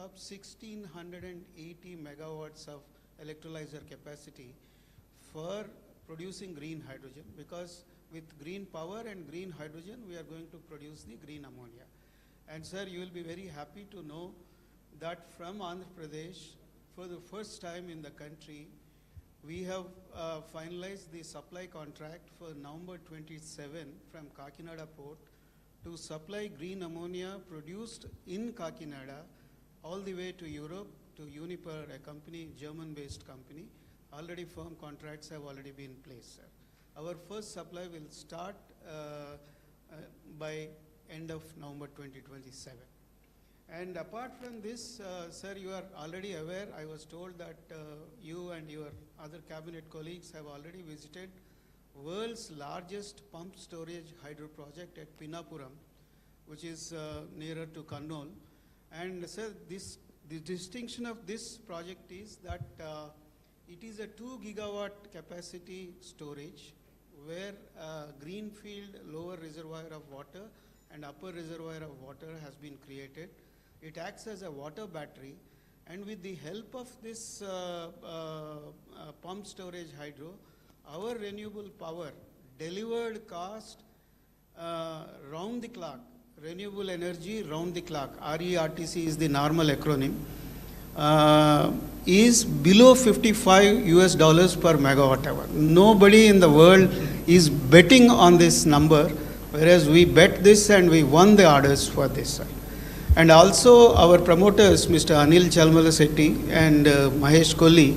up 1680 megawatts of electrolyzer capacity for producing green hydrogen, because with green power and green hydrogen we are going to produce the green ammonia. And sir, you will be very happy to know that from Andhra Pradesh, for the first time in the country, we have finalized the supply contract for November 27 from Kakinada port to supply green ammonia produced in Kakinada all the way to Europe to Uniper, a company, German-based company. Already firm contracts have already been placed, sir. Our first supply will start by end of November 2027. And apart from this, sir, you are already aware, I was told that you and your other cabinet colleagues have already visited world's largest pump storage hydro project at Pinnapuram, which is nearer to Kannur. And sir, the distinction of this project is that it is a 2 gigawatt capacity storage where greenfield lower reservoir of water and upper reservoir of water has been created. It acts as a water battery, and with the help of this pump storage hydro, our renewable power delivered cost round the clock, renewable energy round the clock, RERTC is the normal acronym, is below $55 per megawatt hour. Nobody in the world is betting on this number, whereas we bet this and we won the orders for this. And also our promoters, Mr. Anil Chalmalasetti and Mahesh Kohli,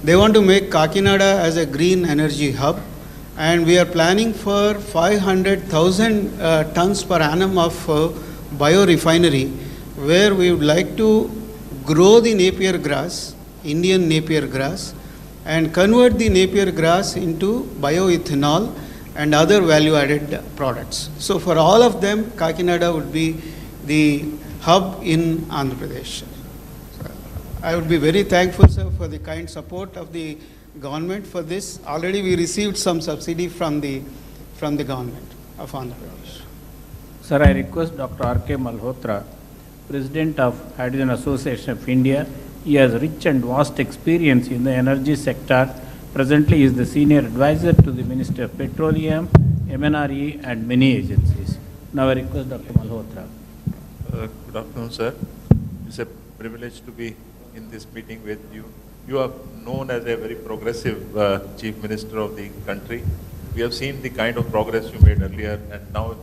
they want to make Kakinada as a green energy hub, and we are planning for 500,000 tons per annum of biorefinery, where we would like to grow the Napier grass, Indian Napier grass, and convert the Napier grass into bioethanol and other value-added products. So for all of them, Kakinada would be the hub in Andhra Pradesh. So I would be very thankful, sir, for the kind support of the government for this. Already we received some subsidy from the government of Andhra Pradesh. Sir, I request Dr. R.K. Malhotra, President of Hydrogen Association of India. He has rich and vast experience in the energy sector. Presently, he is the senior advisor to the Minister of Petroleum, MNRE, and many agencies. Now I request Dr. Malhotra. Good afternoon, sir. It's a privilege to be in this meeting with you. You are known as a very progressive Chief Minister of the country. We have seen the kind of progress you made earlier, and now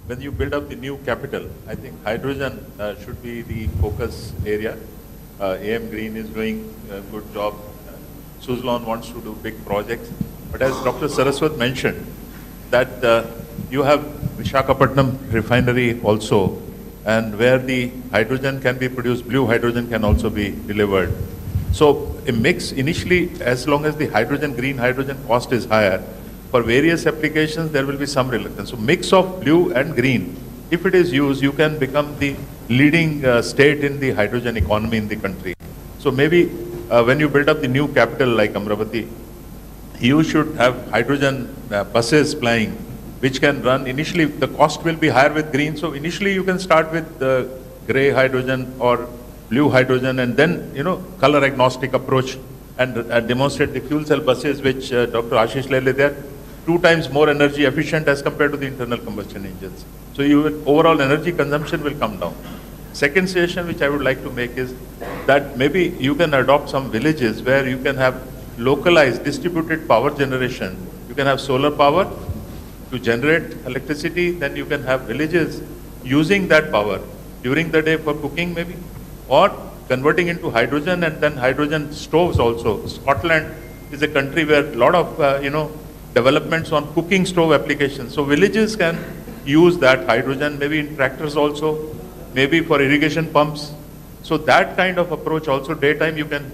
when you build up the new capital, I think hydrogen should be the focus area. AM Green is doing a good job. Suzlon wants to do big projects. But as Dr. Saraswat mentioned, that you have Visakhapatnam refinery also, and where the hydrogen can be produced, blue hydrogen can also be delivered. So a mix initially, as long as the hydrogen, green hydrogen cost is higher, for various applications there will be some reluctance. So mix of blue and green, if it is used, you can become the leading state in the hydrogen economy in the country. So maybe when you build up the new capital like Amaravati, you should have hydrogen buses plying, which can run. Initially, the cost will be higher with green, so initially you can start with the gray hydrogen or blue hydrogen, and then, color agnostic approach and demonstrate the fuel cell buses, which Dr. Ashish Lele, they are 2 times more energy efficient as compared to the internal combustion engines. So overall energy consumption will come down. Second suggestion which I would like to make is that maybe you can adopt some villages where you can have localized distributed power generation. You can have solar power to generate electricity, then you can have villages using that power during the day for cooking maybe, or converting into hydrogen, and then hydrogen stoves also. Scotland is a country where a lot of developments on cooking stove applications. So villages can use that hydrogen, maybe in tractors also, maybe for irrigation pumps. So that kind of approach also, daytime you can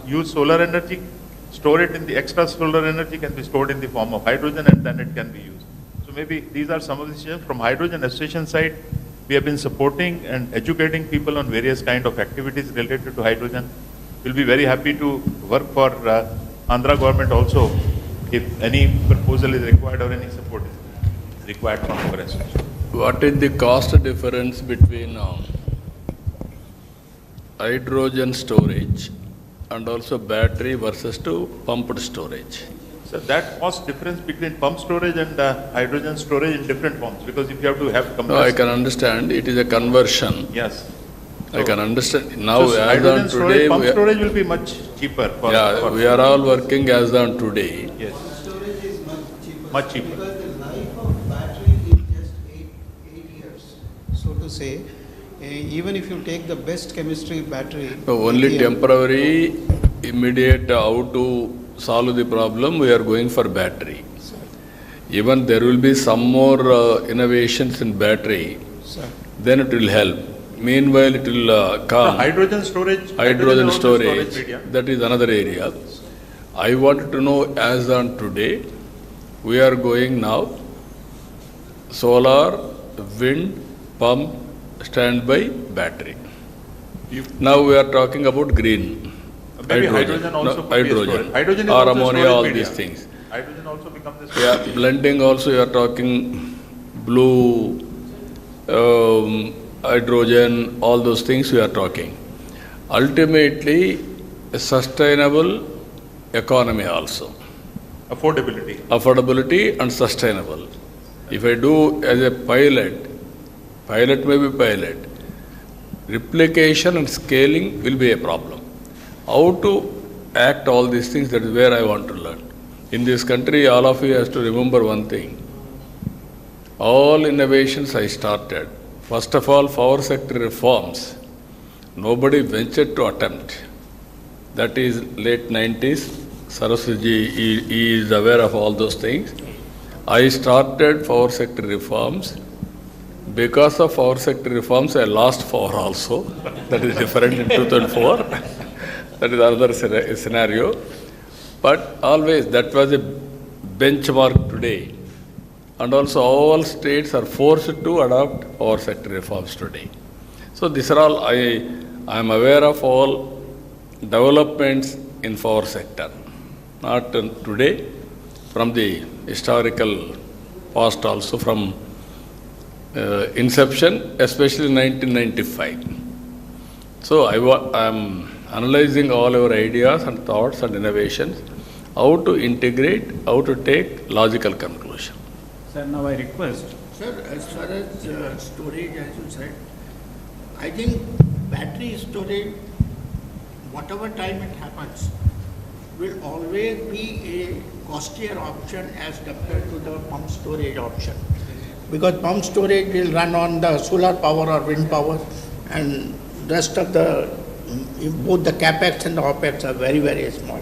use solar energy, store it in the extra solar energy can be stored in the form of hydrogen, and then it can be used. So maybe these are some of the suggestions. From hydrogen association side, we have been supporting and educating people on various kind of activities related to hydrogen. We'll be very happy to work for Andhra government also if any proposal is required or any support is required from our association. What is the cost difference between hydrogen storage and also battery versus to pumped storage. So that cost difference between pump storage and hydrogen storage in different forms, because if you have to have No, I compressed. can understand it is a conversion. Yes. I can understand. Now, So as hydrogen on storage, today, pump storage will be much cheaper. we are all working as on today. Yes, Storage is much cheaper. Much cheaper. Because the life of battery is just 8 years. So to say, even if you take the best chemistry battery. Only lithium, temporary, immediate, how to solve the problem, we are going for battery. Sir, Even there will be some more innovations in battery, sir. then it will help. Meanwhile, it will The come. hydrogen storage. Hydrogen is also storage, medium. that is another area. I wanted to know, as on today, we are going now solar, wind, pump, standby, battery. You- Now we are talking about green. Maybe hydrogen also No, could be a hydrogen, storage. Hydrogen is or also a ammonia, storage all medium. these things. Hydrogen also becomes the Yeah, storage. blending also you are talking blue, hydrogen, all those things we are talking. Ultimately, a sustainable economy also. Affordability. Affordability and sustainable. If I do as a pilot may be pilot, replication and scaling will be a problem. How to act all these things, that is where I want to learn. In this country, all of you has to remember one thing. All innovations I started, first of all, power sector reforms, nobody ventured to attempt. That is late 90s. Saraswati he is aware of all those things. I started power sector reforms. Because of power sector reforms, I lost power also. That is different in 2004. That is another scenario. But always that was a benchmark today. And also all states are forced to adopt power sector reforms today. So these are all, I am aware of all developments in power sector. Not today, from the historical past also, from inception, especially 1995. So I am analyzing all our ideas and thoughts and innovations, how to integrate, how to take logical conclusion. Sir, now I request. Sir, as far as storage, as you said, I think battery storage, whatever time it happens, will always be a costlier option as compared to the pump storage option. Because pump storage will run on the solar power or wind power, and rest of the, both the capex and the opex are very, very small.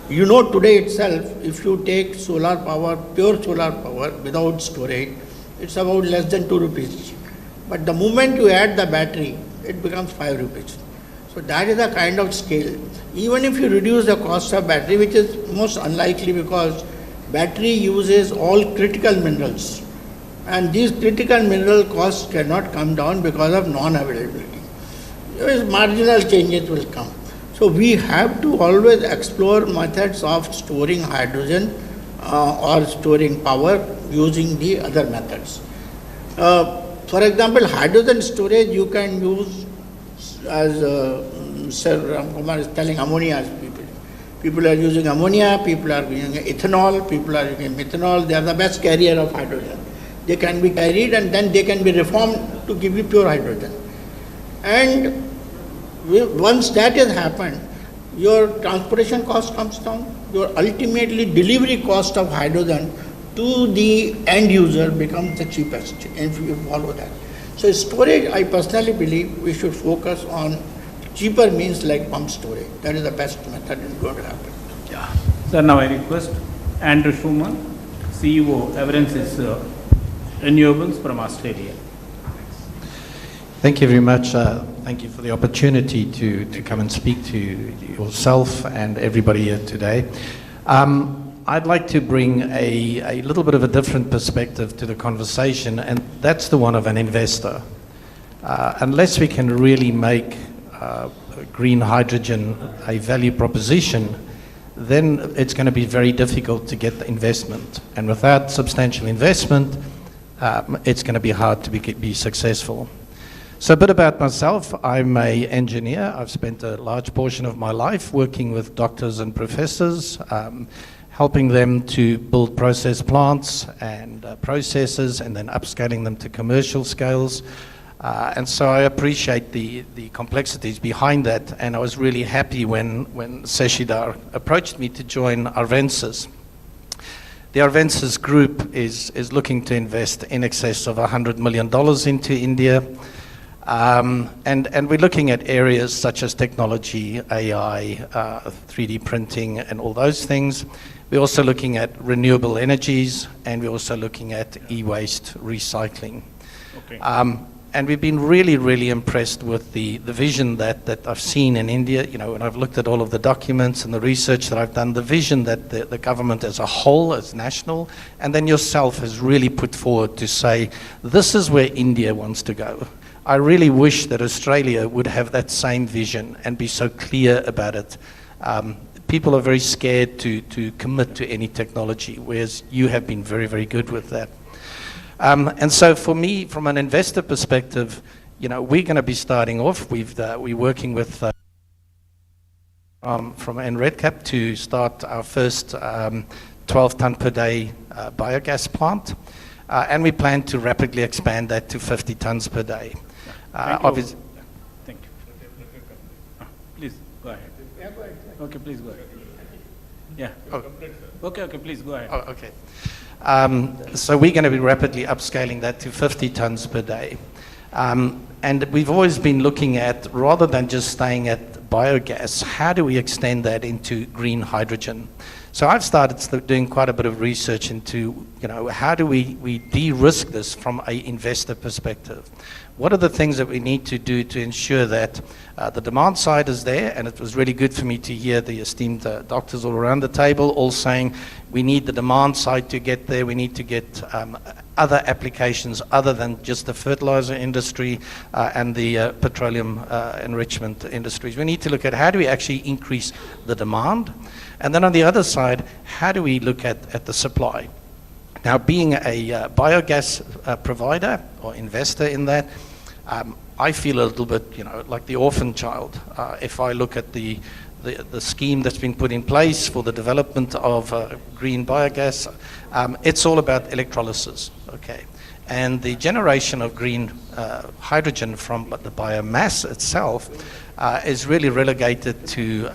You know, today itself, if you take solar power, pure solar power without storage, it's about less than 2 rupees. But the moment you add the battery, it becomes 5 rupees. So that is the kind of scale. Even if you reduce the cost of battery, which is most unlikely because battery uses all critical minerals, and these critical mineral costs cannot come down because of non-availability. Marginal changes will come. So we have to always explore methods of storing hydrogen or storing power using the other methods. For example, hydrogen storage you can use as Sir Ram Kumar is telling, ammonia. People are using ammonia, people are using ethanol, people are using methanol. They are the best carrier of hydrogen. They can be carried and then they can be reformed to give you pure hydrogen. And once that has happened, your transportation cost comes down, your ultimately delivery cost of hydrogen to the end user becomes the cheapest if you follow that. So storage, I personally believe we should focus on cheaper means like pump storage. That is the best method is going to happen. Yeah. Sir, now I request Andrew Schumann, CEO, Everensis Renewables from Australia. Thank you very much. Thank you for the opportunity to come and speak to yourself and everybody here today. I'd like to bring a little bit of a different perspective to the conversation, and that's the one of an investor. Unless we can really make green hydrogen a value proposition, then it's going to be very difficult to get the investment. And without substantial investment, it's going to be hard to be successful. So a bit about myself. I'm an engineer. I've spent a large portion of my life working with doctors and professors, helping them to build process plants and processes and then upscaling them to commercial scales. And so I appreciate the complexities behind that, and I was really happy when Seshidhar approached me to join Arvensis. The Arvensis group is looking to invest in excess of $100 million into India. And we're looking at areas such as technology, AI, 3D printing, and all those things. We're also looking at renewable energies, and we're also looking at e-waste recycling. Okay. And we've been really, really impressed with the vision that I've seen in India. You know, when I've looked at all of the documents and the research that I've done, the vision that the government as a whole, as national, and then yourself has really put forward to say, this is where India wants to go. I really wish that Australia would have that same vision and be so clear about it. People are very scared to commit to any technology, whereas you have been very, very good with that. And so for me, from an investor perspective, you know, we're going to be starting off. We're working with from NRedCap to start our first 12 ton per day biogas plant. And we plan to rapidly expand that to 50 tons per day. Thank you. Please, go ahead. Okay, please go ahead. Yeah. Oh. Okay, please go ahead. Oh, okay. So we're going to be rapidly upscaling that to 50 tons per day. And we've always been looking at, rather than just staying at biogas, how do we extend that into green hydrogen? So I've started doing quite a bit of research into, you know, how do we de-risk this from an investor perspective? What are the things that we need to do to ensure that the demand side is there? And it was really good for me to hear the esteemed doctors all around the table all saying we need the demand side to get there. We need to get other applications other than just the fertilizer industry and the petroleum enrichment industries. We need to look at how do we actually increase the demand? And then on the other side, how do we look at the supply? Now, being a biogas provider or investor in that, I feel a little bit, you know, like the orphan child. If I look at the scheme that's been put in place for the development of green biogas, it's all about electrolysis, okay? And the generation of green hydrogen from the biomass itself is really relegated to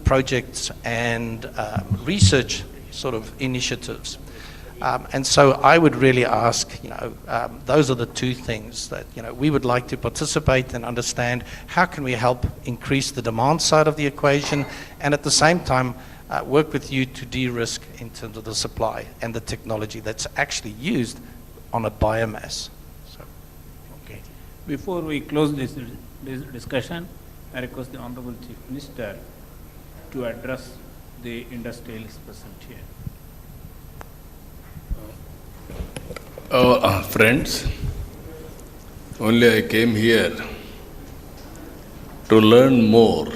projects and research sort of initiatives. And so I would really ask, you know, those are the two things that, you know, we would like to participate and understand how can we help increase the demand side of the equation and at the same time work with you to de-risk in terms of the supply and the technology that's actually used on a biomass. So, okay. Before we close this discussion, I request the Honorable Chief Minister to address the industrialists present here. Friends, only I came here to learn more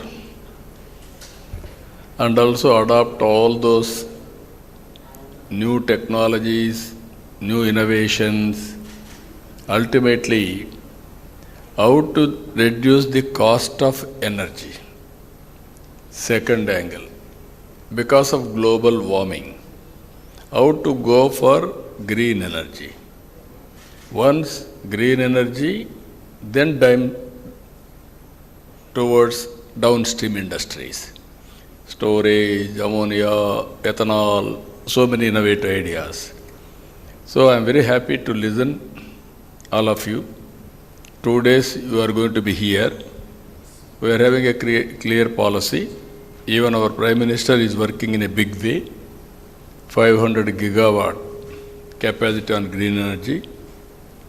and also adopt all those new technologies, new innovations, ultimately how to reduce the cost of energy. Second angle, because of global warming, how to go for green energy. Once green energy, then time towards downstream industries. Storage, ammonia, ethanol, so many innovative ideas. So I am very happy to listen all of you. 2 days you are going to be here. We are having a clear policy. Even our Prime Minister is working in a big way. 500 gigawatt capacity on green energy.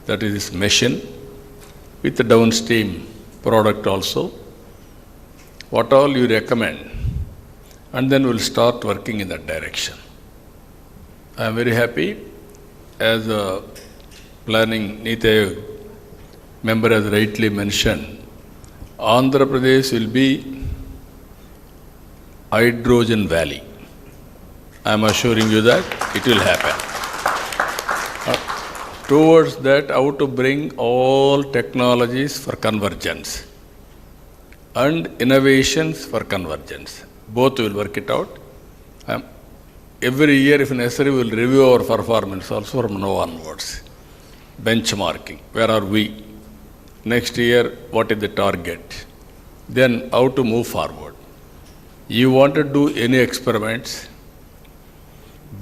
That is his mission with the downstream product also. What all you recommend, and then we'll start working in that direction. I am very happy as a planning Niti Aayog member has rightly mentioned, Andhra Pradesh will be hydrogen valley. I am assuring you that it will happen. towards that how to bring all technologies for convergence and innovations for convergence. Both will work it out. Every year, if necessary, we will review our performance also from now onwards. Benchmarking, where are we? Next year, what is the target? Then how to move forward. You want to do any experiments,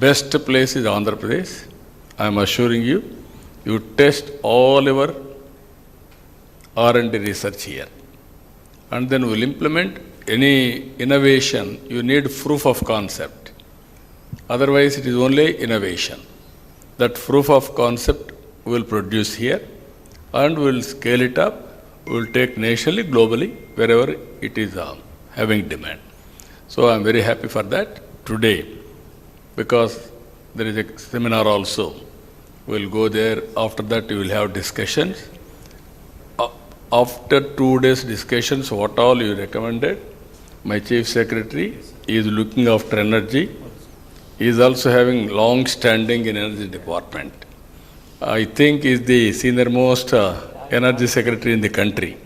best place is Andhra Pradesh. I am assuring you, you test all your R&D research here. And then we'll implement any innovation. You need proof of concept. Otherwise, it is only innovation. That proof of concept we'll produce here and we'll scale it up. We'll take nationally, globally, wherever it is having demand. So I'm very happy for that today, because there is a seminar also. We'll go there. After that, we will have discussions. After 2 days discussions, what all you recommended, my chief secretary is looking after energy. He is also having long standing in energy department. I think he is the senior most energy secretary in the country.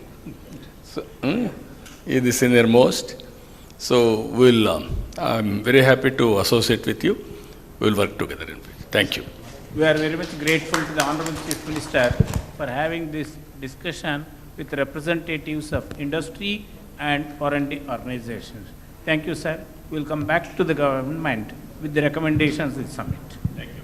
So, he is the senior most. So I'm very happy to associate with you. We'll work together in future. Thank you. We are very much grateful to the Honorable Chief Minister for having this discussion with representatives of industry and R&D organizations. Thank you, sir. We will come back to the government with the recommendations of the summit. Thank you.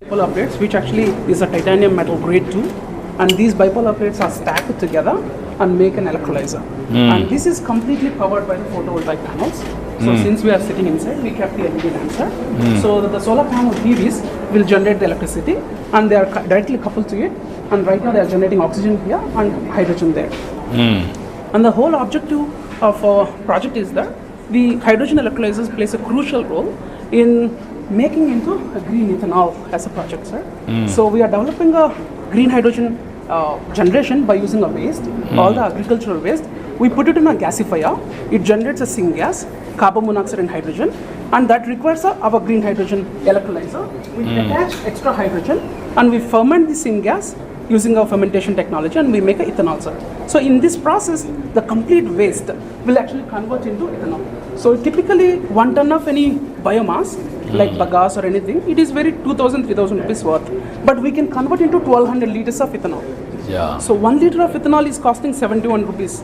bipolar plates, which actually is a titanium metal grade 2, and these bipolar plates are stacked together and make an electrolyzer. And this is completely powered by the photovoltaic panels. So since we are sitting inside, we kept the LED lamps there. So that the solar panel PVs will generate the electricity, and they are directly coupled to it. And right now they are generating oxygen here and hydrogen there. And the whole objective of our project is that the hydrogen electrolyzers plays a crucial role in making into a green ethanol as a project, sir. So we are developing a green hydrogen generation by using a waste, all the agricultural waste. We put it in a gasifier. It generates a syngas, carbon monoxide and hydrogen, and that requires our green hydrogen electrolyzer. We attach extra hydrogen and we ferment the syngas using our fermentation technology, and we make a ethanol, sir. So in this process, the complete waste will actually convert into ethanol. So typically 1 ton of any biomass, like bagasse or anything, it is very 2,000, 3,000 rupees worth. But we can convert into 1,200 liters of ethanol. Yeah. So 1 liter of ethanol is costing 71 rupees.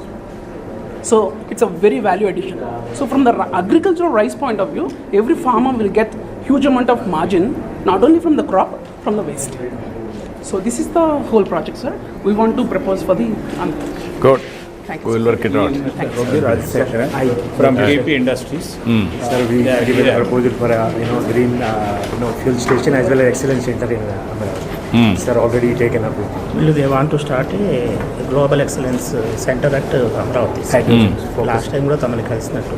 So it's a very value addition. So from the agricultural rice point of view, every farmer will get huge amount of margin, not only from the crop, from the waste. So this is the whole project, sir. We want to propose for the Good. Thank We will work it out. From KP Industries. Sir, we given a proposal for a green fuel station as well as excellence center in Amaravati. Sir, already taken up. They want to start a global excellence center at Amaravati. Last time we Tamil Kalsinattu.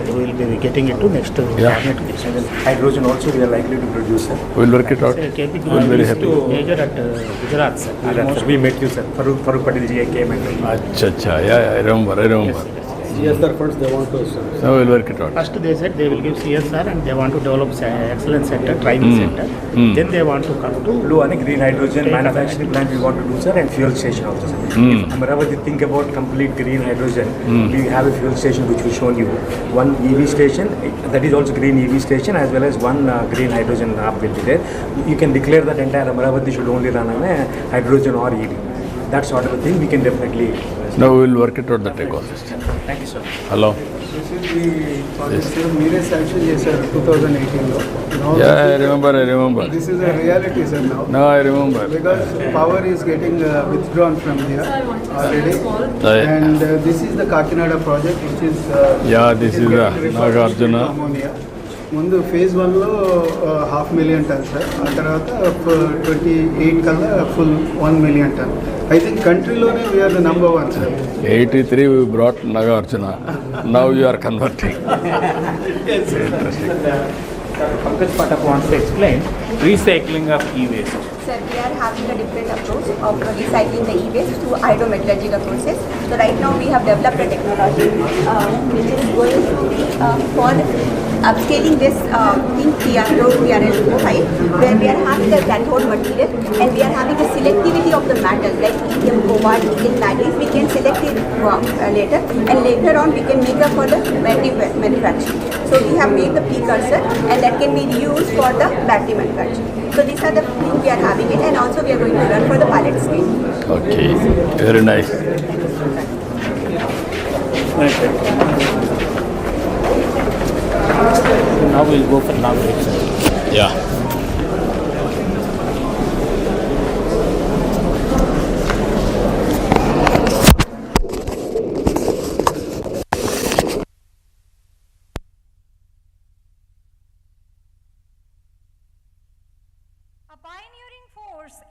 We will be getting it to next cabinet. Hydrogen also we are likely to produce, sir. We will work it out. KP We will very happy. major at Gujarat, sir. We met you, sir. Farooq Patel ji came and Acha. Yeah, I remember. CSR funds they want to, sir. So we will work it out. First they said they will give CSR and they want to develop excellence center, training center. Then they want to come to Blue and green hydrogen manufacturing plant we want to do, sir, and fuel station also, sir. If Amaravati think about complete green hydrogen, we have a fuel station which we shown you. One EV station, that is also green EV station, as well as one green hydrogen hub will be there. You can declare that entire Amaravati should only run on a hydrogen or EV. That sort of a thing we can definitely. Now we will work it out, the ecosystem. Thank you, sir. Hello. This is the project, sir. Mere sanction చేశారు 2018లో. Yeah, I remember. This is a reality, sir, now. No, I remember. Because power is getting withdrawn from here already. And this is the Kakinada project, which is This is the Nagarjuna. ammonia. ముందు phase 1లో 500,000 tons, sir. ఆ తర్వాత 28 కల్లా full 1 million ton. I think countryలోనే we are the number 1, sir. 83 we brought Nagarjuna. Now you are converting. Interesting. Pankaj Patak wants to explain recycling of e-waste. Sir, we are having a different approach of recycling the e-waste through hydrometallurgical process. So right now we have developed a technology which is going to be for upscaling this in TRL5, where we are having the cathode material and we are having the selectivity of the metal like lithium, cobalt, nickel, manganese. We can select it later, and later on we can make up for the battery manufacturing. So we have made the precursor, and that can be used for the battery manufacturing. So these are the things we are having it, and also we are going to run for the pilot scale. Okay, very nice. Now we'll go for now. Yeah.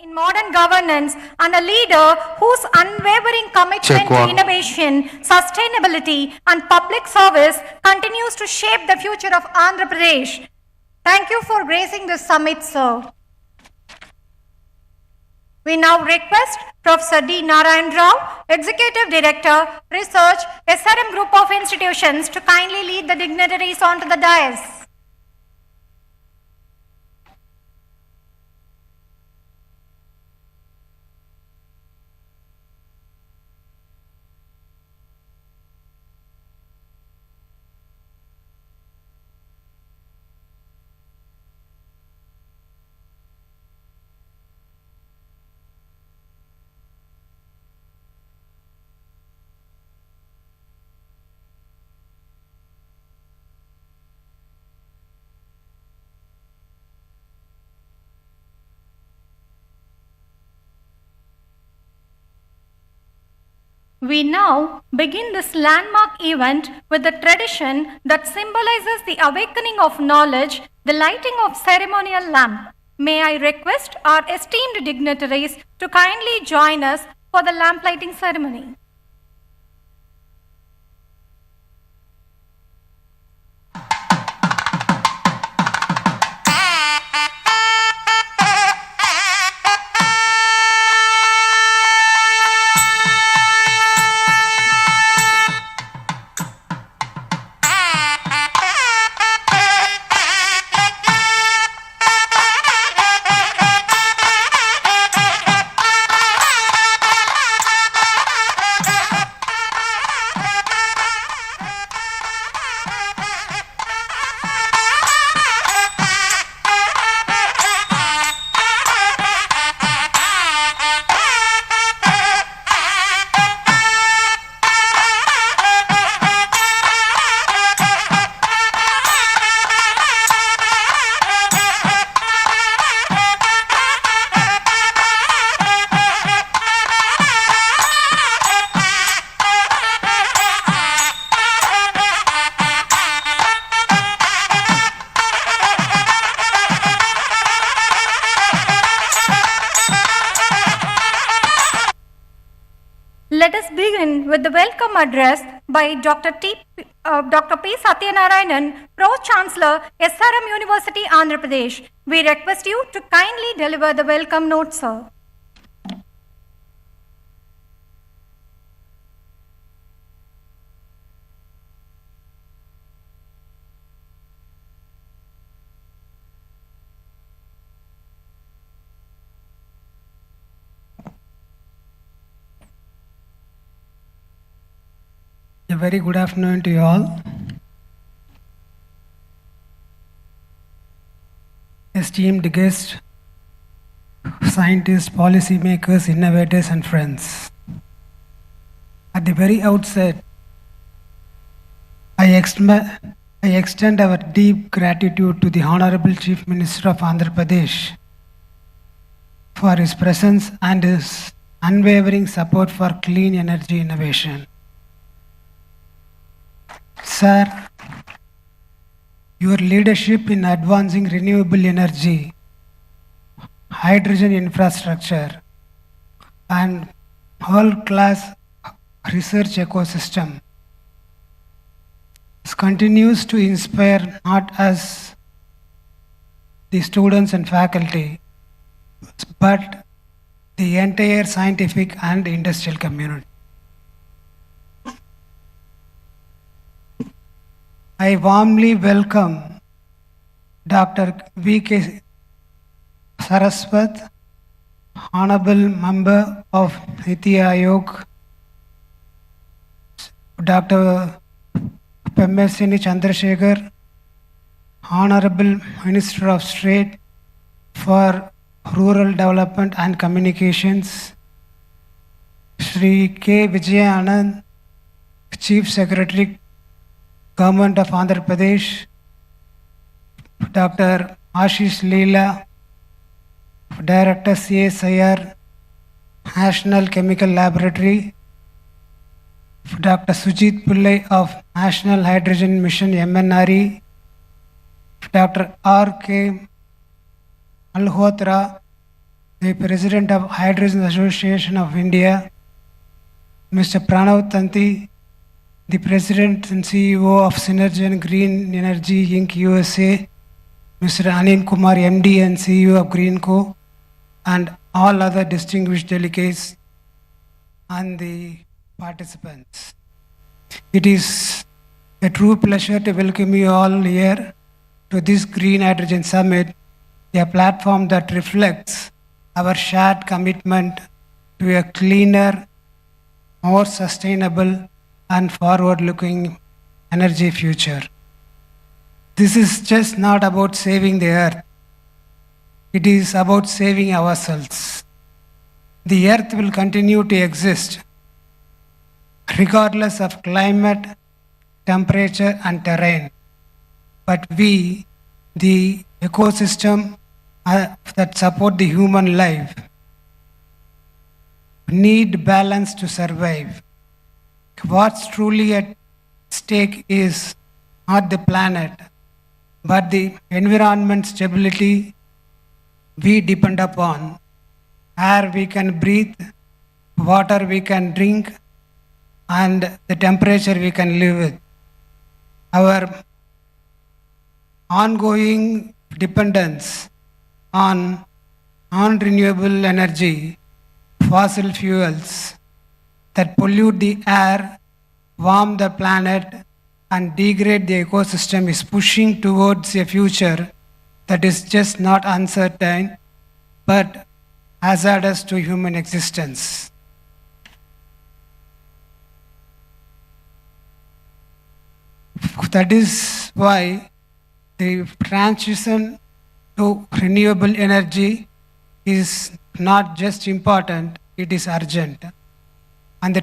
In modern governance and a leader whose unwavering commitment to innovation, sustainability and public service continues to shape the future of Andhra Pradesh. Thank you for gracing this summit, sir. We now request Professor D. Narayan Rao, Executive Director, Research, SRM Group of Institutions, to kindly lead the dignitaries onto the dais. We now begin this landmark event with the tradition that symbolizes the awakening of knowledge, the lighting of ceremonial lamp. May I request our esteemed dignitaries to kindly join us for the lamp lighting ceremony. Let us begin with the welcome address by Dr. P. Satyanarayanan, Pro-Chancellor, SRM University, Andhra Pradesh. We request you to kindly deliver the welcome note, sir. A very good afternoon to you all. Esteemed guests, scientists, policymakers, innovators, and friends. At the very outset, I extend our deep gratitude to the Honorable Chief Minister of Andhra Pradesh for his presence and his unwavering support for clean energy innovation. Sir, your leadership in advancing renewable energy, hydrogen infrastructure, and world-class research ecosystem continues to inspire not as the students and faculty, but the entire scientific and industrial community. I warmly welcome Dr. V.K. Saraswat, Honorable Member of Niti Aayog, Dr. Pemmesini Chandrasekhar, Honorable Minister of State for Rural Development and Communications, Shri K. Vijayanand, Chief Secretary, Government of Andhra Pradesh, Dr. Ashish Leela, Director CSIR, National Chemical Laboratory, Dr. Sujit Pillai of National Hydrogen Mission MNRE, Dr. R.K. Malhotra, the President of Hydrogen Association of India, Mr. Pranav Tanti, the President and CEO of Synergen Green Energy Inc. USA, Mr. Anil Kumar, MD and CEO of Greenco, and all other distinguished delegates and the participants. It is a true pleasure to welcome you all here to this Green Hydrogen Summit, a platform that reflects our shared commitment to a cleaner, more sustainable, and forward-looking energy future. This is just not about saving the earth. It is about saving ourselves. The earth will continue to exist regardless of climate, temperature, and terrain. But we, the ecosystem that support the human life, need balance to survive. what's truly at stake is not the planet, but the environment stability we depend upon. Air we can breathe, water we can drink, and the temperature we can live with. Our ongoing dependence on non-renewable energy, fossil fuels that pollute the air, warm the planet, and degrade the ecosystem is pushing towards a future that is just not uncertain, but hazardous to human existence. That is why the transition to renewable energy is not just important, it is urgent. And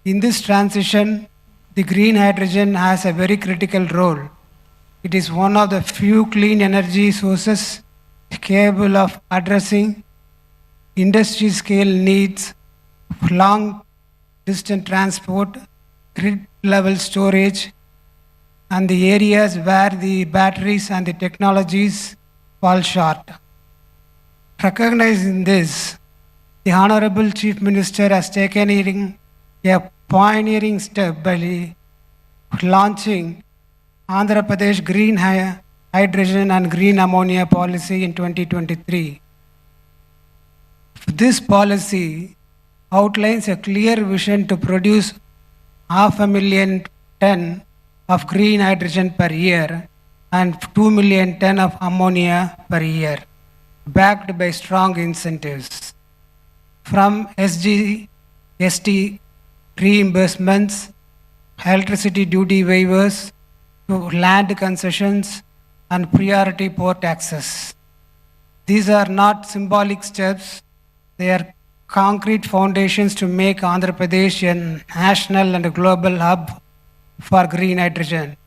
in this transition, the green hydrogen has a very critical role. It is one of the few clean energy sources capable of addressing industry scale needs, long distance transport, grid level storage, and the areas where the batteries and the technologies fall short. Recognizing this, the Honorable Chief Minister has taken a pioneering step by launching Andhra Pradesh Green Hydrogen and Green Ammonia Policy in 2023. This policy outlines a clear vision to produce 500,000 tons of green hydrogen per year and 2 million tons of ammonia per year, backed by strong incentives. From SGST reimbursements, electricity duty waivers, to land concessions and priority port access. These are not symbolic steps, they are concrete foundations to make Andhra Pradesh a national and a global hub for green hydrogen.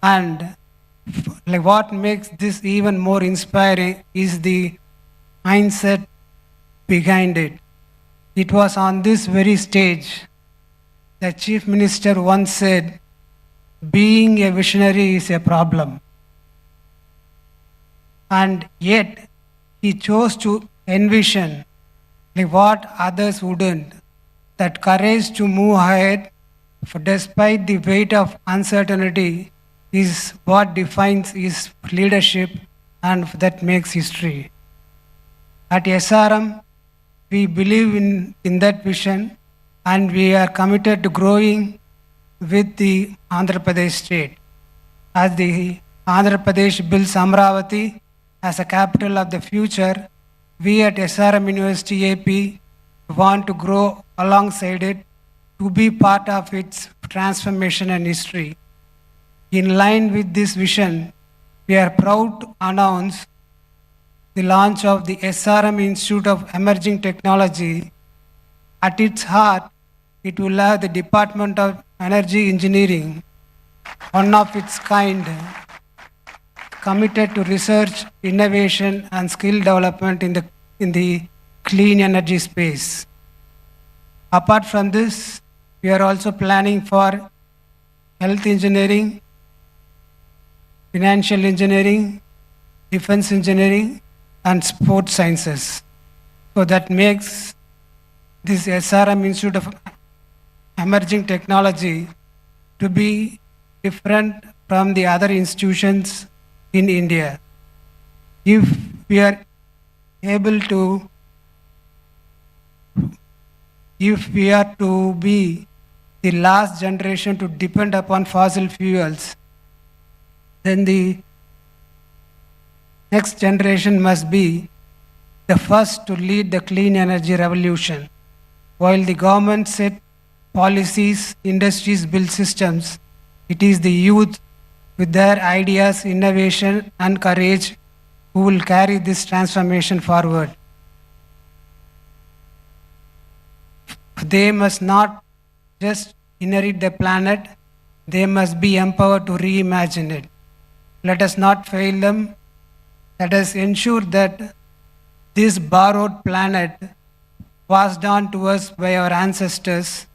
And what makes this even more inspiring is the mindset behind it. It was on this very stage that Chief Minister once said, being a visionary is a problem. And yet, he chose to envision what others wouldn't, that courage to move ahead despite the weight of uncertainty is what defines his leadership and that makes history. At SRM, we believe in that vision and we are committed to growing with the Andhra Pradesh state. As the Andhra Pradesh builds Amaravati as a capital of the future, we at SRM University AP want to grow alongside it to be part of its transformation and history. In line with this vision, we are proud to announce the launch of the SRM Institute of Emerging Technology. At its heart, it will have the Department of Energy Engineering, one of its kind, committed to research, innovation, and skill development in the clean energy space. Apart from this, we are also planning for health engineering, financial engineering, defense engineering, and sports sciences. So that makes this SRM Institute of Emerging Technology to be different from the other institutions in India. If we are to be the last generation to depend upon fossil fuels, then the next generation must be the first to lead the clean energy revolution. While the government set policies, industries build systems, it is the youth with their ideas, innovation, and courage who will carry this transformation forward. They must not just inherit the planet, they must be empowered to reimagine it. Let us not fail them. Let us ensure that this borrowed planet passed on to us by our ancestors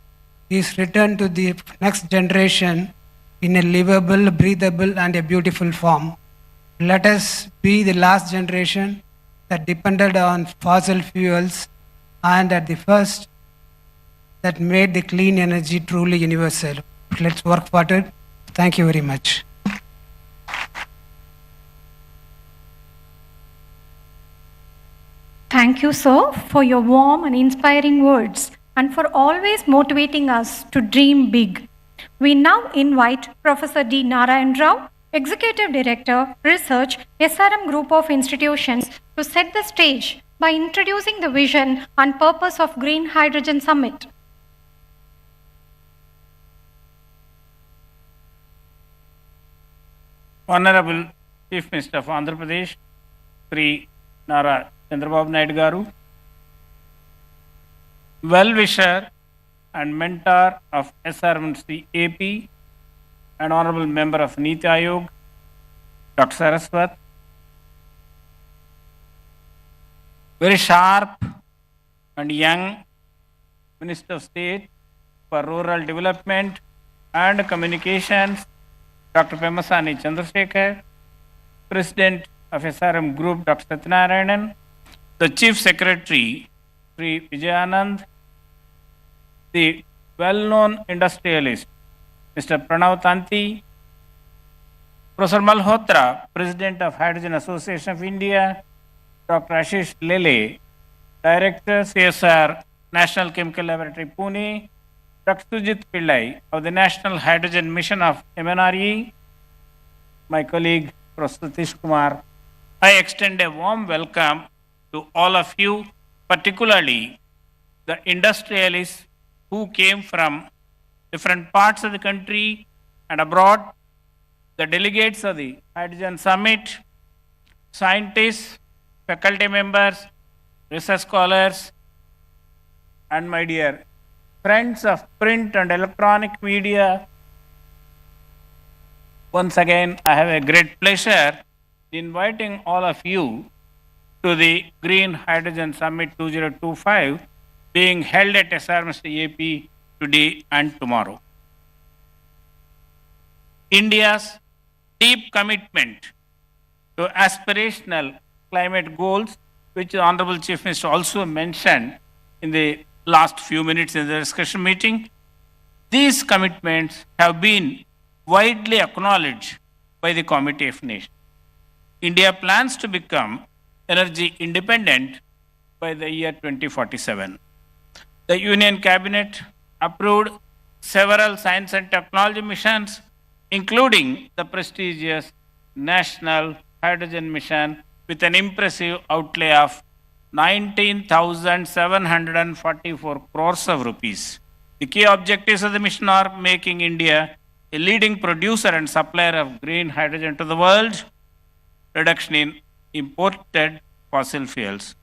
is returned to the next generation in a livable, breathable, and a beautiful form. Let us be the last generation that depended on fossil fuels and at the first that made the clean energy truly universal. Let's work for it. Thank you very much. Thank you, sir, for your warm and inspiring words and for always motivating us to dream big. We now invite Professor D. Narayan Rao, Executive Director, Research, SRM Group of Institutions, to set the stage by introducing the vision and purpose of Green Hydrogen Summit. Honorable Chief Minister of Andhra Pradesh, Sri Nara Chandrababu Naidu Garu, well-wisher and mentor of SRM AP and Honorable Member of Niti Aayog, Dr. Saraswat, very sharp and young Minister of State for Rural Development and Communications, Dr. Pemasani Chandrasekhar, President of SRM Group, Dr. Satyanarayanan, the Chief Secretary, Sri Vijayanand, the well-known industrialist, Mr. Pranav Tanti, Professor Malhotra, President of Hydrogen Association of India, Dr. Ashish Lele, Director, CSR, National Chemical Laboratory, Pune, Dr. Sujit Pillai of the National Hydrogen Mission of MNRE, my colleague, Professor Satish Kumar. I extend a warm welcome to all of you, particularly the industrialists who came from different parts of the country and abroad, the delegates of the Hydrogen Summit, scientists, faculty members, research scholars, and my dear friends of print and electronic media. Once again, I have a great pleasure inviting all of you to the Green Hydrogen Summit 2025 being held at SRM AP today and tomorrow. India's deep commitment to aspirational climate goals, which the Honorable Chief Minister also mentioned in the last few minutes in the discussion meeting, these commitments have been widely acknowledged by the Committee of Nations. India plans to become energy independent by the year 2047. The Union Cabinet approved several science and technology missions, including the prestigious National Hydrogen Mission with an impressive outlay of 19,744 crores of rupees. The key objectives of the mission are making India a leading producer and supplier of green hydrogen to the world, reduction in imported fossil fuels.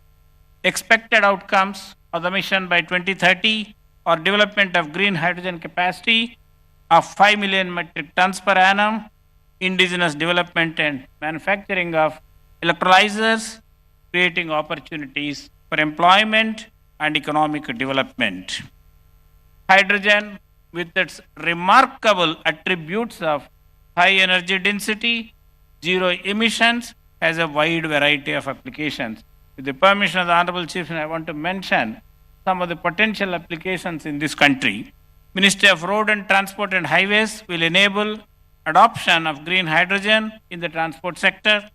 Expected outcomes of the mission by 2030 are development of green hydrogen capacity of 5 million metric tons per annum, indigenous development and manufacturing of electrolyzers, creating opportunities for employment and economic development. Hydrogen, with its remarkable attributes of high energy density, zero emissions, has a wide variety of applications. With the permission of the Honorable Chief, I want to mention some of the potential applications in this country. Ministry of Road and Transport and Highways will enable adoption of green hydrogen in the transport sector.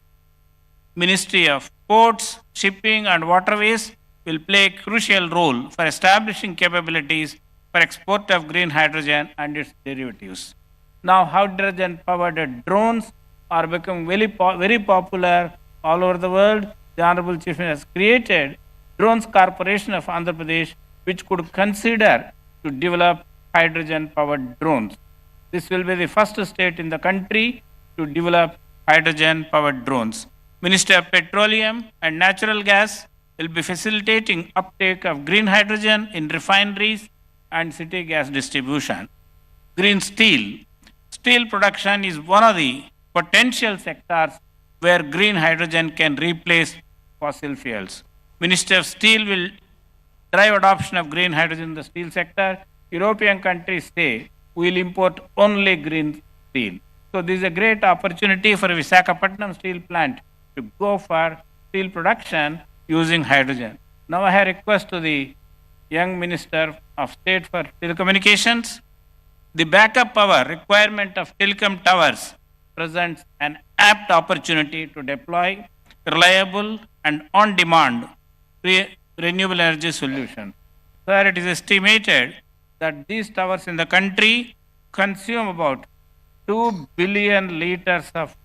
Ministry of Ports, Shipping and Waterways will play a crucial role for establishing capabilities for export of green hydrogen and its derivatives. Now, hydrogen-powered drones are becoming very popular all over the world. The Honorable Chief Minister has created Drones Corporation of Andhra Pradesh, which could consider to develop hydrogen-powered drones. This will be the first state in the country to develop hydrogen-powered drones. Ministry of Petroleum and Natural Gas will be facilitating uptake of green hydrogen in refineries and city gas distribution. Green steel. Steel production is one of the potential sectors where green hydrogen can replace fossil fuels. Ministry of Steel will drive adoption of green hydrogen in the steel sector. European countries say we will import only green steel. So this is a great opportunity for Visakhapatnam steel plant to go for steel production using hydrogen. Now I have a request to the young Minister of State for Telecommunications. The backup power requirement of telecom towers presents an apt opportunity to deploy reliable and on-demand renewable energy solutions. Sir, it is estimated that these towers in the country consume about 2 billion liters of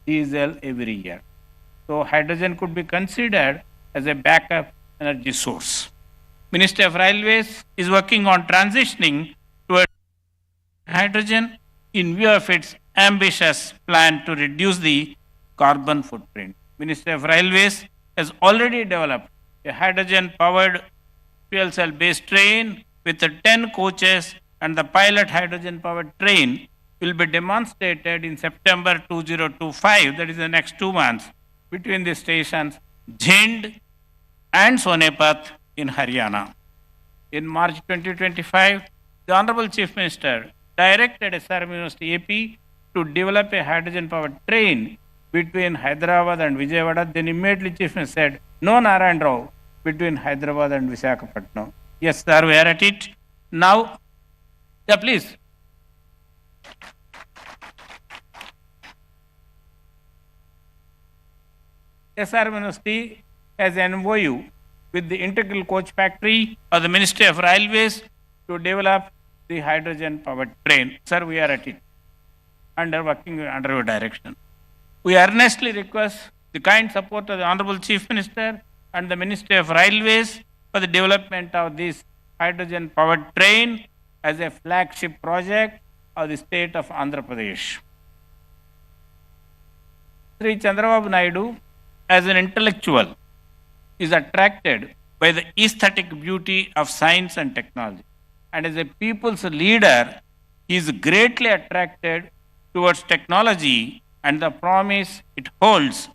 diesel every year. So hydrogen could be considered as a backup energy source. Ministry of Railways is working on transitioning to hydrogen in view of its ambitious plan to reduce the carbon footprint. Ministry of Railways has already developed a hydrogen-powered fuel cell-based train with 10 coaches, and the pilot hydrogen-powered train will be demonstrated in September 2025, that is the next 2 months, between the stations Jhind and Sonepat in Haryana. In March 2025, the Honorable Chief Minister directed SRM University AP to develop a hydrogen-powered train between Hyderabad and Vijayawada. Then immediately Chief Minister said, no Narayan Rao, between Hyderabad and Visakhapatnam. Yes, sir, we are at it. Now, yeah, please. SRM University has an MOU with the Integral Coach Factory of the Ministry of Railways to develop the hydrogen-powered train. Sir, we are at it, working under your direction. We earnestly request the kind support of the Honorable Chief Minister and the Ministry of Railways for the development of this hydrogen-powered train as a flagship project of the state of Andhra Pradesh. Sri Chandrababu Naidu, as an intellectual, is attracted by the aesthetic beauty of science and technology. And as a people's leader, he is greatly attracted towards technology and the promise it holds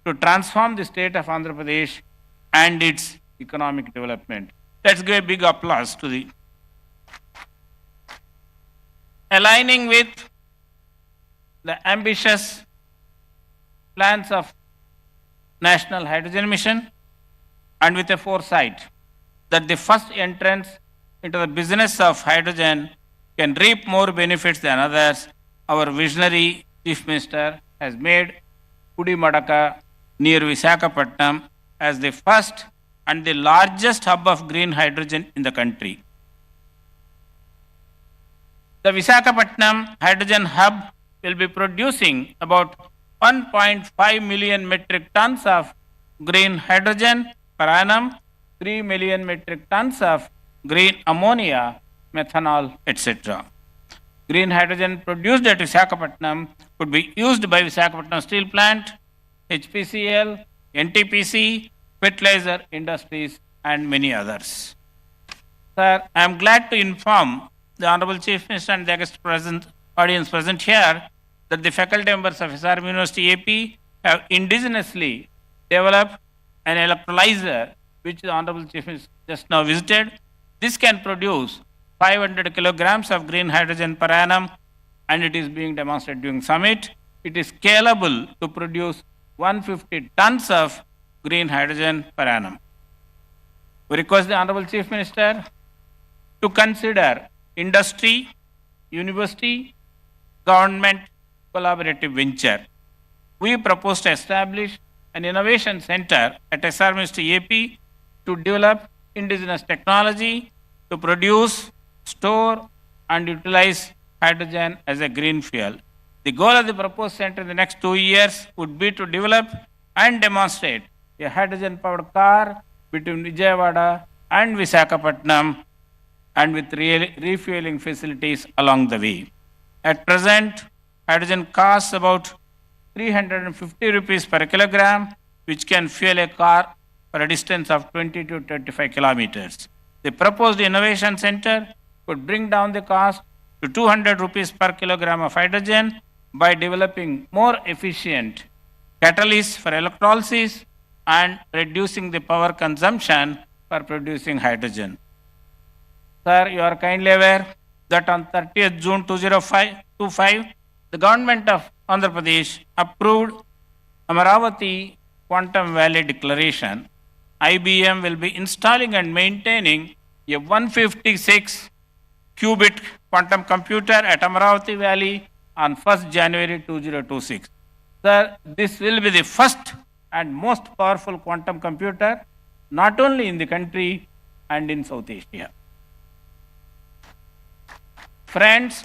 to transform the state of Andhra Pradesh and its economic development. Let's give a big applause to the aligning with the ambitious plans of National Hydrogen Mission and with a foresight that the first entrance into the business of hydrogen can reap more benefits than others, our visionary Chief Minister has made Pudimadaka near Visakhapatnam as the first and the largest hub of green hydrogen in the country. The Visakhapatnam Hydrogen Hub will be producing about 1.5 million metric tons of green hydrogen per annum, 3 million metric tons of green ammonia, methanol, etc. Green hydrogen produced at Visakhapatnam could be used by Visakhapatnam Steel Plant, HPCL, NTPC, fertilizer industries, and many others. Sir, I am glad to inform the Honorable Chief Minister and the august audience present here that the faculty members of SRM University AP have indigenously developed an electrolyzer which the Honorable Chief Minister just now visited. This can produce 500 kilograms of green hydrogen per annum, and it is being demonstrated during summit. It is scalable to produce 150 tons of green hydrogen per annum. We request the Honorable Chief Minister to consider industry, university, government collaborative venture. We propose to establish an innovation center at SRM University AP to develop indigenous technology to produce, store, and utilize hydrogen as a green fuel. The goal of the proposed center in the next 2 years would be to develop and demonstrate a hydrogen-powered car between Vijayawada and Visakhapatnam, and with refueling facilities along the way. At present, hydrogen costs about 350 rupees per kilogram, which can fuel a car for a distance of 20 to 25 kilometers. The proposed innovation center could bring down the cost to 200 rupees per kilogram of hydrogen by developing more efficient catalysts for electrolysis and reducing the power consumption for producing hydrogen. Sir, you are kindly aware that on 30th June 2025, the government of Andhra Pradesh approved Amaravati Quantum Valley Declaration. IBM will be installing and maintaining a 156 qubit quantum computer at Amaravati Valley on 1st January 2026. Sir, this will be the first and most powerful quantum computer not only in the country and in South Asia. Friends,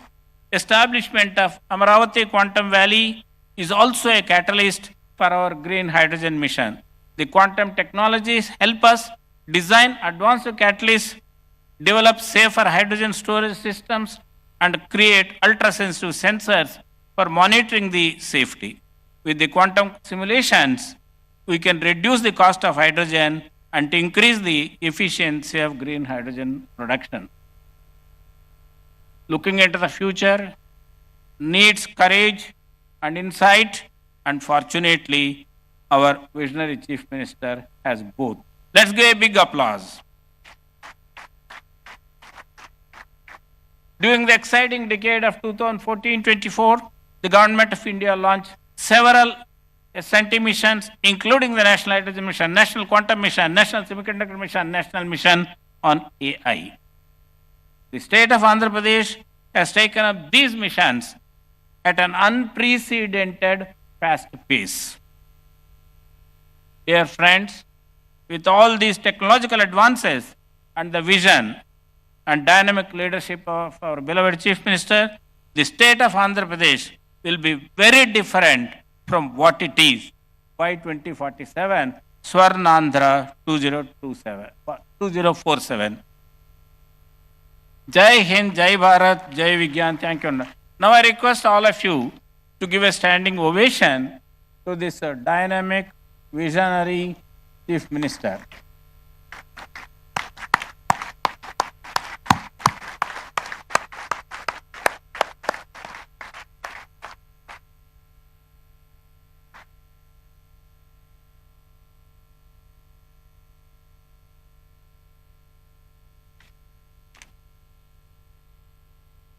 establishment of Amaravati Quantum Valley is also a catalyst for our green hydrogen mission. The quantum technologies help us design advanced catalysts, develop safer hydrogen storage systems, and create ultra-sensitive sensors for monitoring the safety. With the quantum simulations, we can reduce the cost of hydrogen and increase the efficiency of green hydrogen production. Looking into the future needs courage and insight, and fortunately, our visionary Chief Minister has both. Let's give a big applause. During the exciting decade of 2014-24, the Government of India launched several SNT missions, including the National Hydrogen Mission, National Quantum Mission, National Semiconductor Mission, National Mission on AI. The state of Andhra Pradesh has taken up these missions at an unprecedented fast pace. Dear friends, with all these technological advances and the vision and dynamic leadership of our beloved Chief Minister, the state of Andhra Pradesh will be very different from what it is by 2047, Swarnandhra 2047. Jai Hind, Jai Bharat, Jai Vigyan. Thank you. Now I request all of you to give a standing ovation to this dynamic, visionary Chief Minister.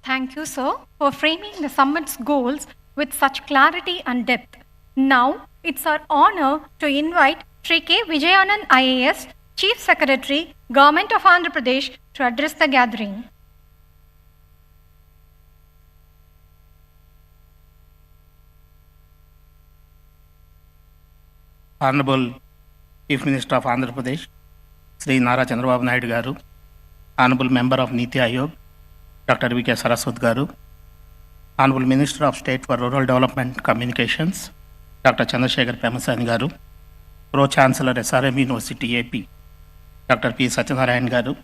Thank you, sir, for framing the summit's goals with such clarity and depth. Now, it's our honor to invite Sri K. Vijayanand IAS, Chief Secretary, Government of Andhra Pradesh, to address the gathering. Honorable Chief Minister of Andhra Pradesh, Sri Nara Chandrababu Naidu Garu, Honorable Member of Niti Ayog, Dr. V.K. Saraswat Garu, Honorable Minister of State for Rural Development Communications, Dr. Chandrasekhar Pemasani Garu, Pro-Chancellor SRM University AP, Dr. P. Satyanarayan Garu,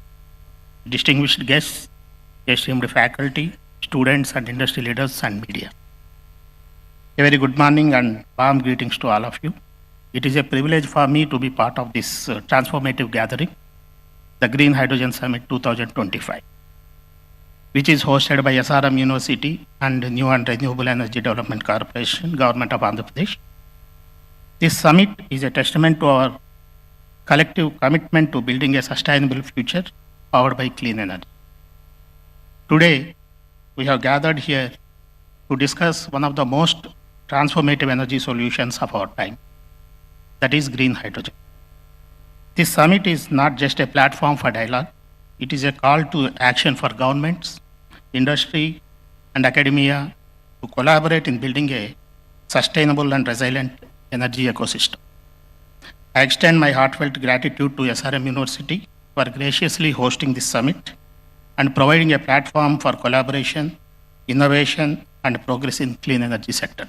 distinguished guests, esteemed faculty, students and industry leaders and media. A very good morning and warm greetings to all of you. It is a privilege for me to be part of this transformative gathering, the Green Hydrogen Summit 2025. Which is hosted by SRM University and New and Renewable Energy Development Corporation, Government of Andhra Pradesh. This summit is a testament to our collective commitment to building a sustainable future powered by clean energy. Today, we have gathered here to discuss one of the most transformative energy solutions of our time, that is green hydrogen. This summit is not just a platform for dialogue, it is a call to action for governments, industry, and academia to collaborate in building a sustainable and resilient energy ecosystem. I extend my heartfelt gratitude to SRM University for graciously hosting this summit and providing a platform for collaboration, innovation, and progress in clean energy sector.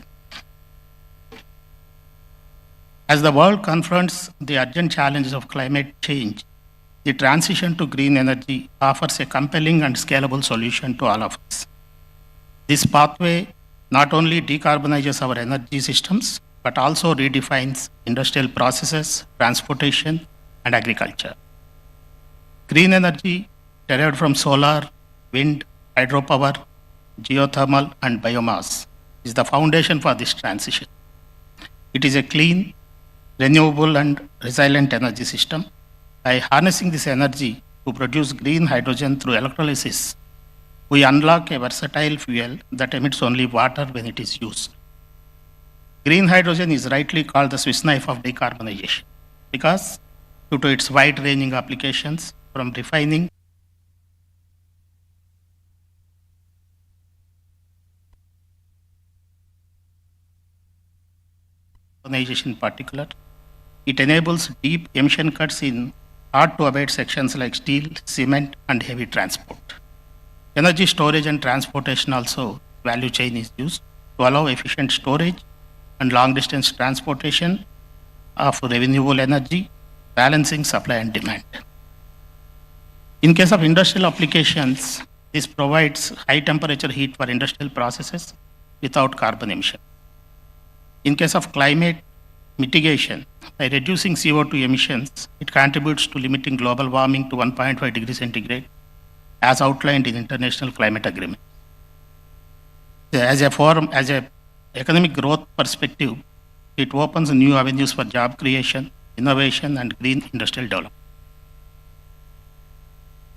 As the world confronts the urgent challenges of climate change, the transition to green energy offers a compelling and scalable solution to all of us. This pathway not only decarbonizes our energy systems, but also redefines industrial processes, transportation, and agriculture. Green energy derived from solar, wind, hydropower, geothermal, and biomass is the foundation for this transition. It is a clean, renewable, and resilient energy system, By harnessing this energy to produce green hydrogen through electrolysis, we unlock a versatile fuel that emits only water when it is used. Green hydrogen is rightly called the Swiss knife of decarbonization because due to its wide-ranging applications from refining in particular, it enables deep emission cuts in hard-to-abate sections like steel, cement, and heavy transport. Energy storage and transportation also value chain is used to allow efficient storage and long-distance transportation of renewable energy, balancing supply and demand. In case of industrial applications, this provides high-temperature heat for industrial processes without carbon emission. In case of climate mitigation, by reducing CO2 emissions, it contributes to limiting global warming to 1.5 degrees centigrade, as outlined in international climate agreement. As a economic growth perspective, it opens new avenues for job creation, innovation, and green industrial development.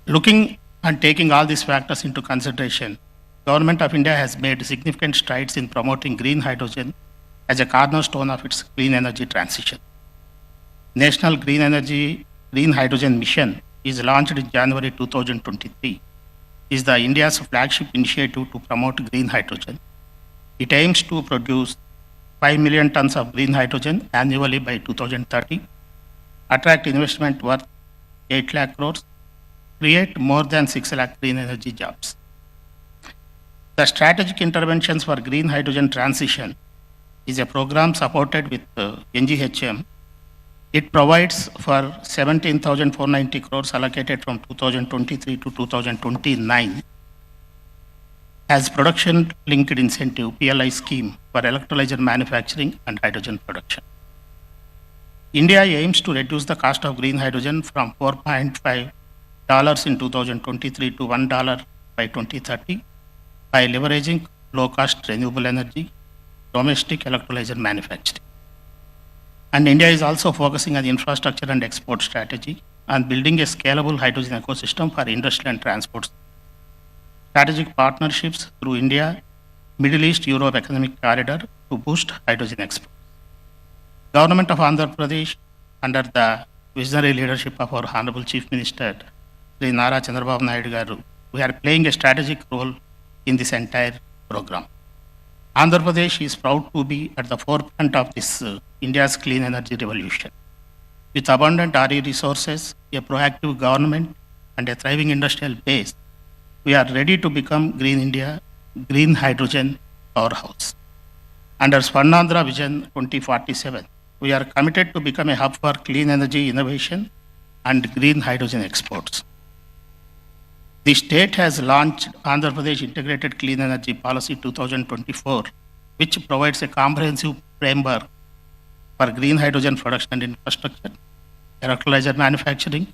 Looking and taking all these factors into consideration, Government of India has made significant strides in promoting green hydrogen as a cornerstone of its clean energy transition. National Green Hydrogen Mission is launched in January 2023. Is the India's flagship initiative to promote green hydrogen. It aims to produce 5 million tons of green hydrogen annually by 2030, attract investment worth 8 lakh crores, create more than 6 lakh green energy jobs. The strategic interventions for green hydrogen transition is a program supported with NGHM. It provides for 17,490 crores allocated from 2023 to 2029 as production-linked incentive (PLI) scheme for electrolyzer manufacturing and hydrogen production. India aims to reduce the cost of green hydrogen from $4.5 in 2023 to $1 by 2030 by leveraging low-cost renewable energy, domestic electrolyzer manufacturing. And India is also focusing on infrastructure and export strategy and building a scalable hydrogen ecosystem for industry and transport. Strategic partnerships through India, Middle East, Europe Economic Corridor to boost hydrogen exports. Government of Andhra Pradesh, under the visionary leadership of our Honorable Chief Minister, Sri Chandrababu Naidu garu, we are playing a strategic role in this entire program. Andhra Pradesh is proud to be at the forefront of this India's clean energy revolution. With abundant RE resources, a proactive government, and a thriving industrial base, we are ready to become Green India, green hydrogen powerhouse. Under Swarnandhra Vision 2047, we are committed to become a hub for clean energy innovation and green hydrogen exports. The state has launched Andhra Pradesh Integrated Clean Energy Policy 2024, which provides a comprehensive framework for green hydrogen production and infrastructure, electrolyzer manufacturing,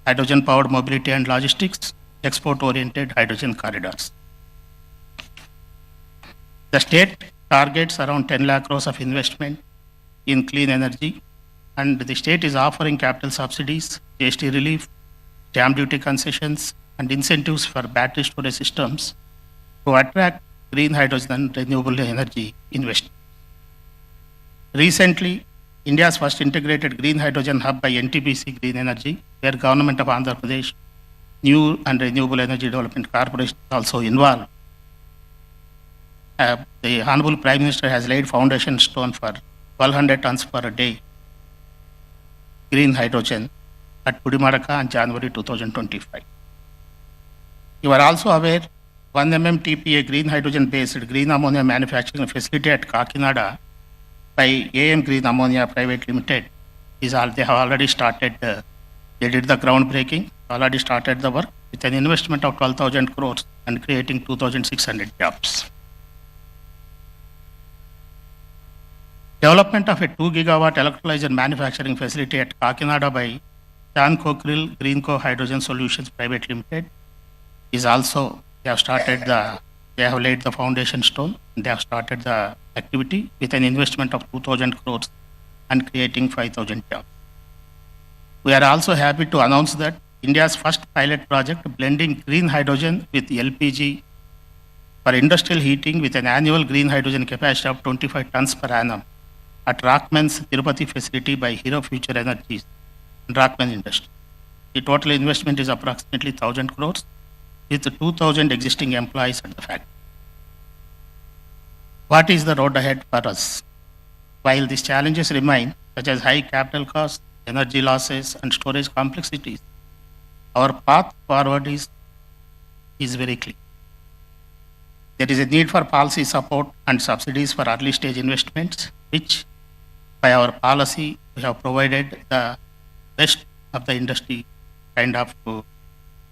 hydrogen-powered mobility and logistics, export-oriented hydrogen corridors. The state targets around 10 lakh crores of investment in clean energy, and the state is offering capital subsidies, GST relief, stamp duty concessions, and incentives for battery storage systems to attract green hydrogen and renewable energy investment. Recently, India's first integrated green hydrogen hub by NTPC Green Energy, where Government of Andhra Pradesh New and Renewable Energy Development Corporation is also involved. The Honorable Prime Minister has laid foundation stone for 1,200 tons per day green hydrogen at Pudimadaka on January 2025. You are also aware 1 MMTPA green hydrogen based green ammonia manufacturing facility at Kakinada by AM Green Ammonia Private Limited they have already started, they did the groundbreaking, already started the work with an investment of 12,000 crores and creating 2,600 jobs. Development of a 2 gigawatt electrolyzer manufacturing facility at Kakinada by Chan Kokril Greenco Hydrogen Solutions Private Limited is also, they have laid the foundation stone, they have started the activity with an investment of 2,000 crores and creating 5,000 jobs. We are also happy to announce that India's first pilot project blending green hydrogen with LPG for industrial heating with an annual green hydrogen capacity of 25 tons per annum at Rockman's Tirupati facility by Hero Future Energies and Rockman Industry. The total investment is approximately 1,000 crores with 2,000 existing employees at the factory. What is the road ahead for us? While these challenges remain, such as high capital costs, energy losses, and storage complexities, our path forward is very clear. There is a need for policy support and subsidies for early stage investments, which by our policy we have provided the best of the industry kind of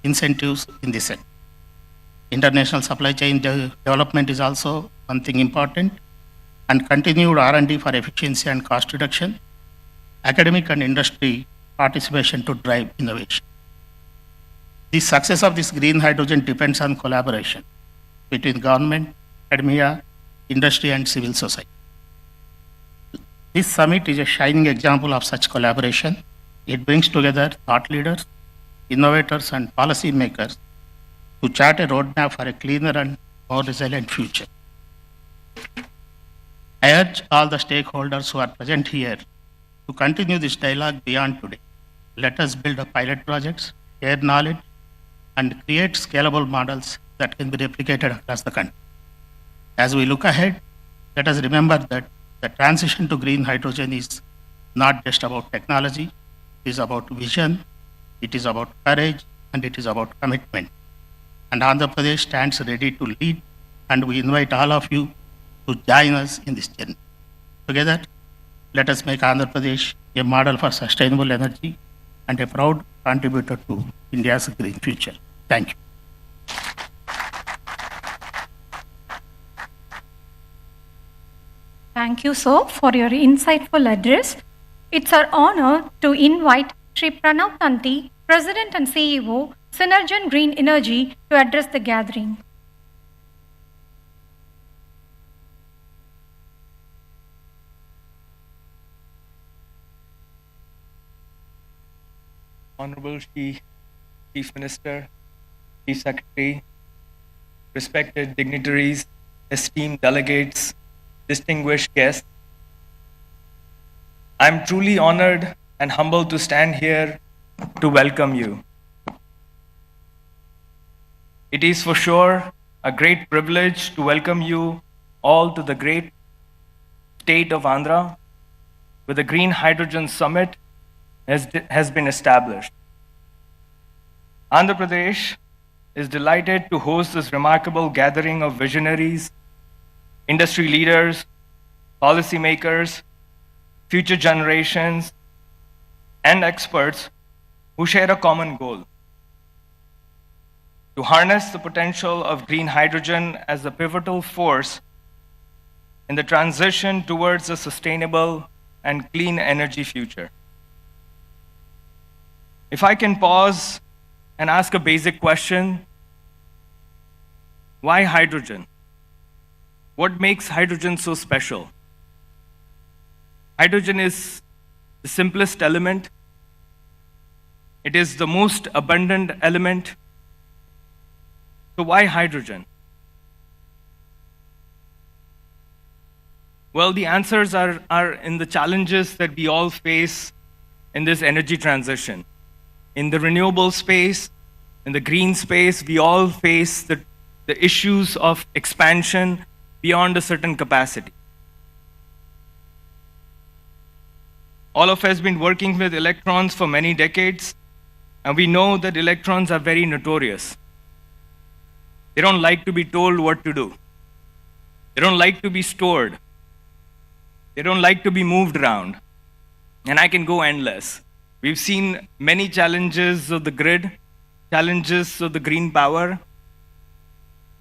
incentives in this sector. International supply chain development is also one thing important, and continued R&D for efficiency and cost reduction, academic and industry participation to drive innovation. The success of this green hydrogen depends on collaboration between government, academia, industry, and civil society. This summit is a shining example of such collaboration. It brings together thought leaders, innovators, and policy makers to chart a roadmap for a cleaner and more resilient future. I urge all the stakeholders who are present here to continue this dialogue beyond today. Let us build a pilot projects, share knowledge, and create scalable models that can be replicated across the country. As we look ahead, let us remember that the transition to green hydrogen is not just about technology, it is about vision, it is about courage, and it is about commitment. And Andhra Pradesh stands ready to lead, and we invite all of you to join us in this journey. Together, let us make Andhra Pradesh a model for sustainable energy and a proud contributor to India's green future. Thank you. Thank you, sir, for your insightful address. It's our honor to invite Sri Pranav Tanti, President and CEO, Synergen Green Energy, to address the gathering. Honorable Chief Minister, Chief Secretary, respected dignitaries, esteemed delegates, distinguished guests, I'm truly honored and humbled to stand here to welcome you. It is for sure a great privilege to welcome you all to the great state of Andhra, where the Green Hydrogen Summit has been established. Andhra Pradesh is delighted to host this remarkable gathering of visionaries, industry leaders, policymakers, future generations, and experts who share a common goal: to harness the potential of green hydrogen as a pivotal force in the transition towards a sustainable and clean energy future. If I can pause and ask a basic question, why hydrogen? What makes hydrogen so special? Hydrogen is the simplest element. It is the most abundant element. So why hydrogen? Well, the answers are in the challenges that we all face in this energy transition. In the renewable space, in the green space, we all face the issues of expansion beyond a certain capacity. All of us have been working with electrons for many decades, and we know that electrons are very notorious. They don't like to be told what to do. They don't like to be stored. They don't like to be moved around. And I can go endless. We've seen many challenges of the grid, challenges of the green power.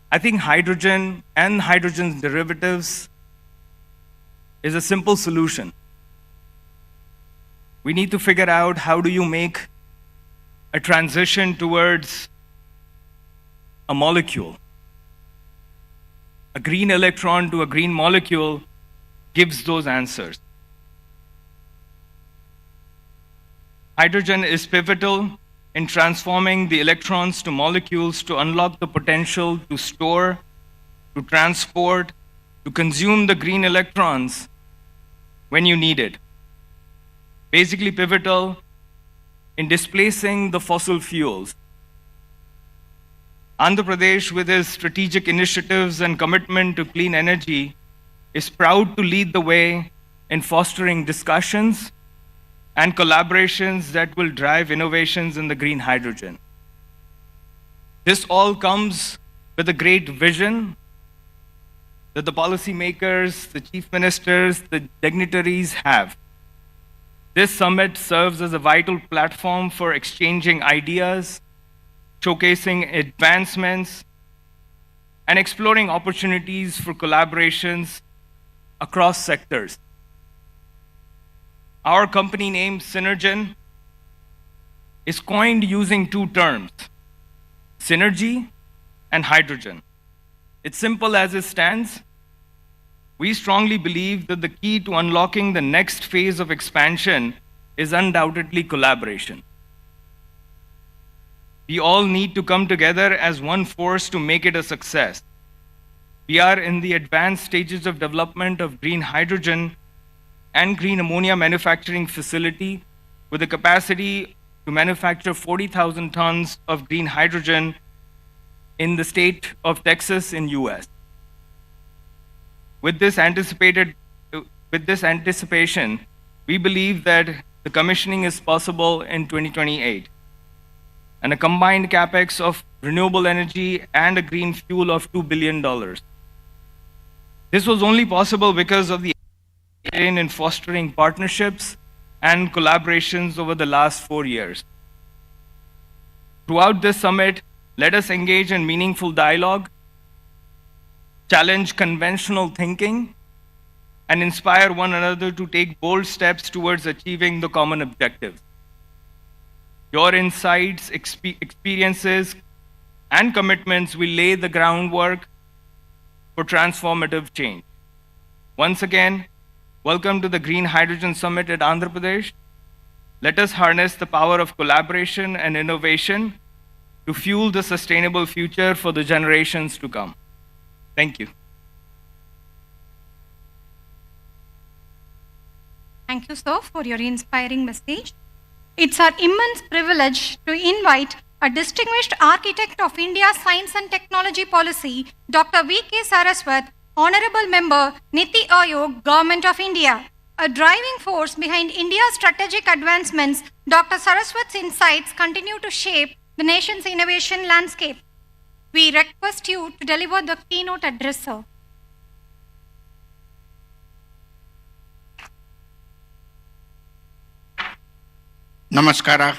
I think hydrogen and hydrogen's derivatives is a simple solution. We need to figure out how do you make a transition towards a molecule. A green electron to a green molecule gives those answers. Hydrogen is pivotal in transforming the electrons to molecules to unlock the potential to store, to transport, to consume the green electrons when you need it. Basically pivotal in displacing the fossil fuels. Andhra Pradesh, with its strategic initiatives and commitment to clean energy, is proud to lead the way in fostering discussions and collaborations that will drive innovations in the green hydrogen. This all comes with a great vision that the policymakers, the chief ministers, the dignitaries have. This summit serves as a vital platform for exchanging ideas, showcasing advancements, and exploring opportunities for collaborations across sectors. Our company name, Synergen, is coined using two terms, synergy and hydrogen. It's simple as it stands. We strongly believe that the key to unlocking the next phase of expansion is undoubtedly collaboration. We all need to come together as one force to make it a success. We are in the advanced stages of development of green hydrogen and green ammonia manufacturing facility with the capacity to manufacture 40,000 tons of green hydrogen in the state of Texas in US. With this anticipation, we believe that the commissioning is possible in 2028. And a combined capex of renewable energy and a green fuel of $2 billion. This was only possible because of the in fostering partnerships and collaborations over the last 4 years. Throughout this summit, let us engage in meaningful dialogue, challenge conventional thinking, and inspire one another to take bold steps towards achieving the common objectives. Your insights, experiences, and commitments will lay the groundwork for transformative change. Once again, welcome to the Green Hydrogen Summit at Andhra Pradesh. Let us harness the power of collaboration and innovation to fuel the sustainable future for the generations to come. Thank you. Thank you, sir, for your inspiring message. It's our immense privilege to invite a distinguished architect of India's science and technology policy, Dr. V.K. Saraswat, Honorable Member, Niti Aayog, Government of India. A driving force behind India's strategic advancements, Dr. Saraswat's insights continue to shape the nation's innovation landscape. We request you to deliver the keynote address, sir. Namaskara.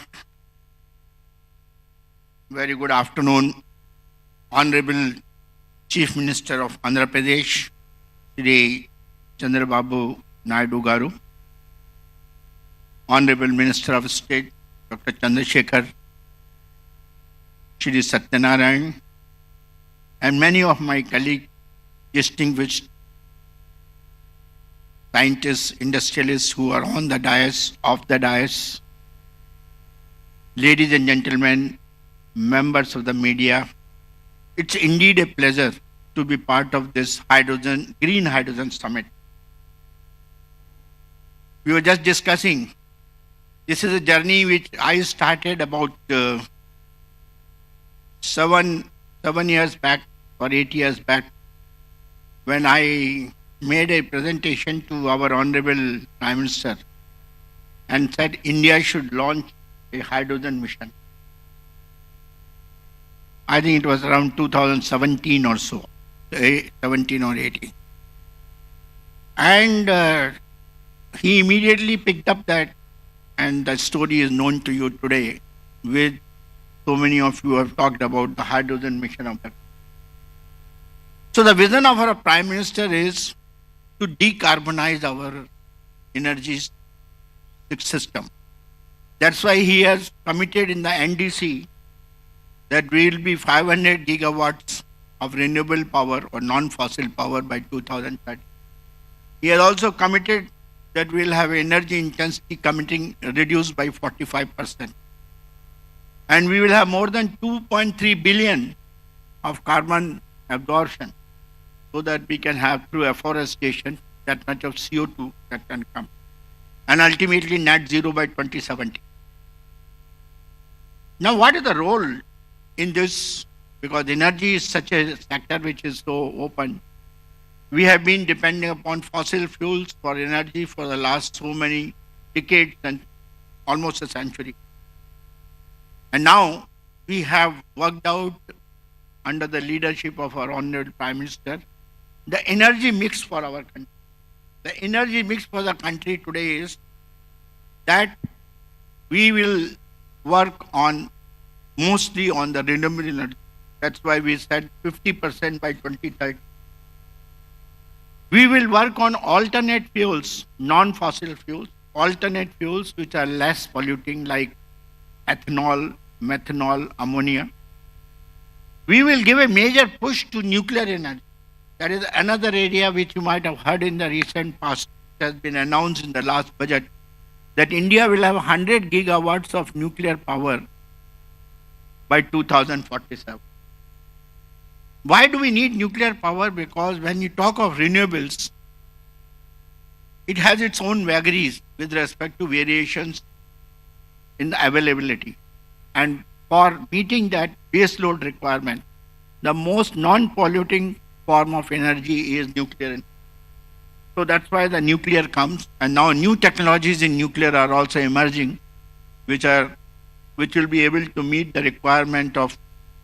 Very good afternoon, Honorable Chief Minister of Andhra Pradesh, Shri Chandrababu Naidu Garu, Honorable Minister of State, Dr. Chandrasekhar, Shri Satyanarayan, and many of my colleagues, distinguished scientists, industrialists who are on the dais, off the dais, ladies and gentlemen, members of the media, it's indeed a pleasure to be part of this Green Hydrogen Summit. We were just discussing, this is a journey which I started about 7 years back or 8 years back, when I made a presentation to our Honorable Prime Minister and said India should launch a hydrogen mission. I think it was around 2017 or so, 17 or 18. And he immediately picked up that, and the story is known to you today, with so many of you have talked about the hydrogen mission of that. So the vision of our Prime Minister is to decarbonize our energy system. That's why he has committed in the NDC that we will be 500 gigawatts of renewable power or non-fossil power by 2030. He has also committed that we'll have energy intensity committing reduced by 45%. And we will have more than 2.3 billion of carbon absorption, so that we can have through afforestation that much of CO2 that can come. And ultimately net zero by 2070. Now what is the role in this? Because energy is such a sector which is so open. We have been depending upon fossil fuels for energy for the last so many decades and almost a century. And now we have worked out under the leadership of our Honorable Prime Minister the energy mix for our country. The energy mix for the country today is that we will work on mostly on the renewable energy. That's why we said 50% by 2030. We will work on alternate fuels, non-fossil fuels, alternate fuels which are less polluting like ethanol, methanol, ammonia. We will give a major push to nuclear energy. That is another area which you might have heard in the recent past. It has been announced in the last budget that India will have 100 gigawatts of nuclear power by 2047. Why do we need nuclear power? Because when you talk of renewables, it has its own vagaries with respect to variations in the availability. And for meeting that base load requirement, the most non-polluting form of energy is nuclear. So that's why the nuclear comes, and now new technologies in nuclear are also emerging, which will be able to meet the requirement of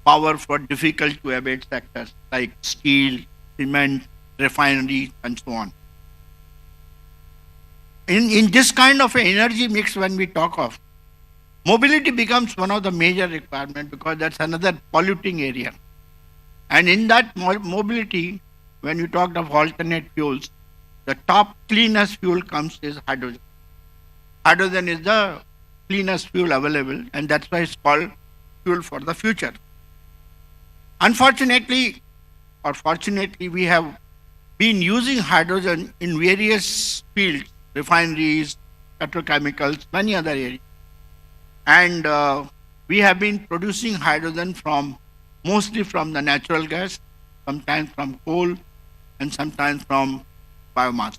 power for difficult to abate sectors like steel, cement, refineries, and so on. In this kind of an energy mix, when we talk of, mobility becomes one of the major requirements because that's another polluting area. And in that mobility, when you talked of alternate fuels, the top cleanest fuel comes is hydrogen. Hydrogen is the cleanest fuel available, and that's why it's called fuel for the future. Unfortunately, or fortunately, we have been using hydrogen in various fields, refineries, petrochemicals, many other areas. And we have been producing hydrogen mostly from the natural gas, sometimes from coal, and sometimes from biomass.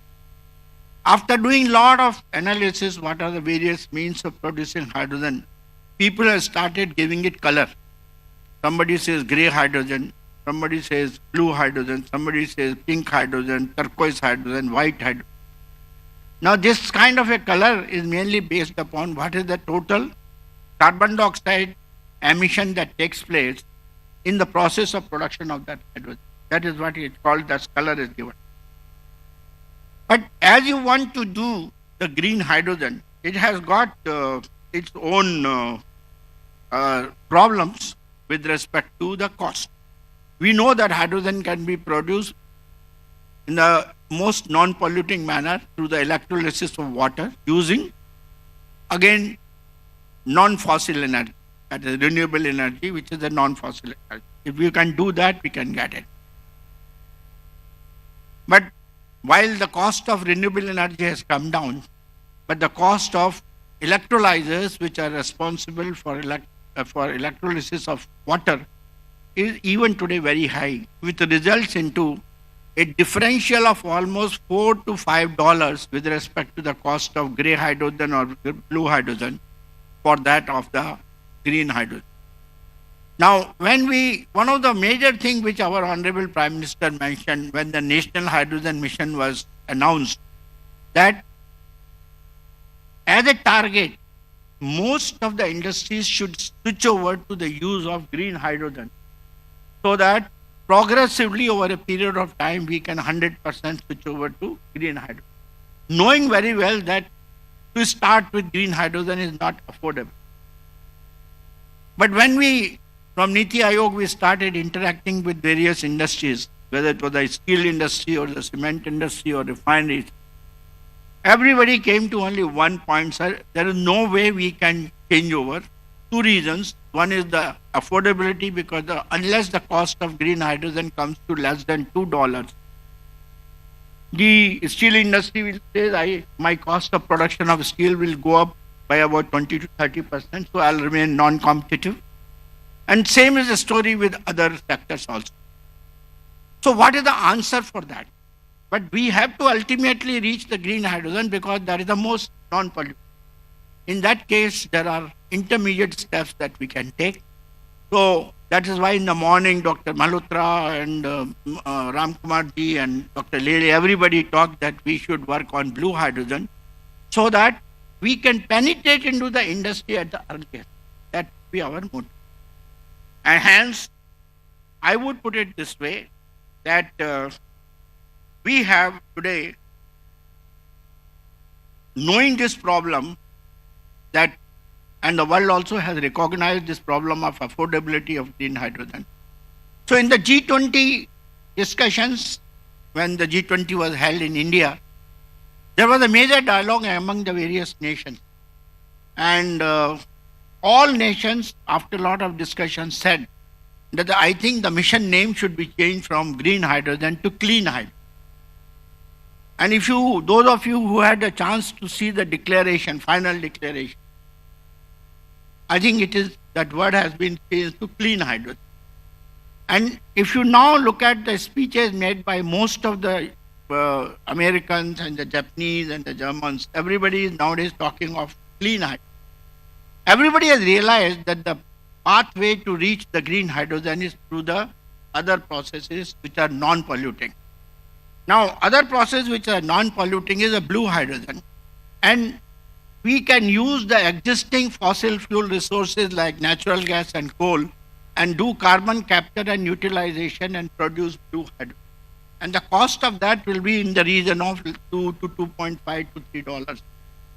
After doing a lot of analysis, what are the various means of producing hydrogen, people have started giving it color. Somebody says gray hydrogen, somebody says blue hydrogen, somebody says pink hydrogen, turquoise hydrogen, white hydrogen. Now this kind of a color is mainly based upon what is the total carbon dioxide emission that takes place in the process of production of that hydrogen. That is what it's called, that color is given. But as you want to do the green hydrogen, it has got its own problems with respect to the cost. We know that hydrogen can be produced in the most non-polluting manner through the electrolysis of water using, again, non-fossil energy, that is renewable energy, which is a non-fossil energy. If we can do that, we can get it. But while the cost of renewable energy has come down, but the cost of electrolyzers, which are responsible for electrolysis of water, is even today very high, which results into a differential of almost $4 to $5 with respect to the cost of gray hydrogen or blue hydrogen for that of the green hydrogen. Now, one of the major things which our Honorable Prime Minister mentioned when the National Hydrogen Mission was announced, that as a target, most of the industries should switch over to the use of green hydrogen, so that progressively over a period of time we can 100% switch over to green hydrogen. Knowing very well that to start with green hydrogen is not affordable. But when from Niti Aayog, we started interacting with various industries, whether it was the steel industry or the cement industry or refineries, everybody came to only one point, sir, there is no way we can change over. Two reasons. One is the affordability, because unless the cost of green hydrogen comes to less than $2, the steel industry will say, my cost of production of steel will go up by about 20 to 30%, so I'll remain non-competitive. And same is the story with other sectors also. So what is the answer for that? But we have to ultimately reach the green hydrogen because that is the most non-polluting. In that case, there are intermediate steps that we can take. So that is why in the morning, Dr. Malhotra and Ram Kumar ji and Dr. Lele, everybody talked that we should work on blue hydrogen so that we can penetrate into the industry at the earliest. That would be our motive. And hence, I would put it this way, that we have today, knowing this problem, that and the world also has recognized this problem of affordability of green hydrogen. So in the G20 discussions, when the G20 was held in India, there was a major dialogue among the various nations. And all nations, after a lot of discussion, said that I think the mission name should be changed from green hydrogen to clean hydrogen. And if you, those of you who had a chance to see the declaration, final declaration, I think it is, that word has been changed to clean hydrogen. And if you now look at the speeches made by most of the Americans and the Japanese and the Germans, everybody is nowadays talking of clean hydrogen. Everybody has realized that the pathway to reach the green hydrogen is through the other processes which are non-polluting. Now, other process which are non-polluting is a blue hydrogen. And we can use the existing fossil fuel resources like natural gas and coal and do carbon capture and utilization and produce blue hydrogen. And the cost of that will be in the region of $2 to $2.5 to $3.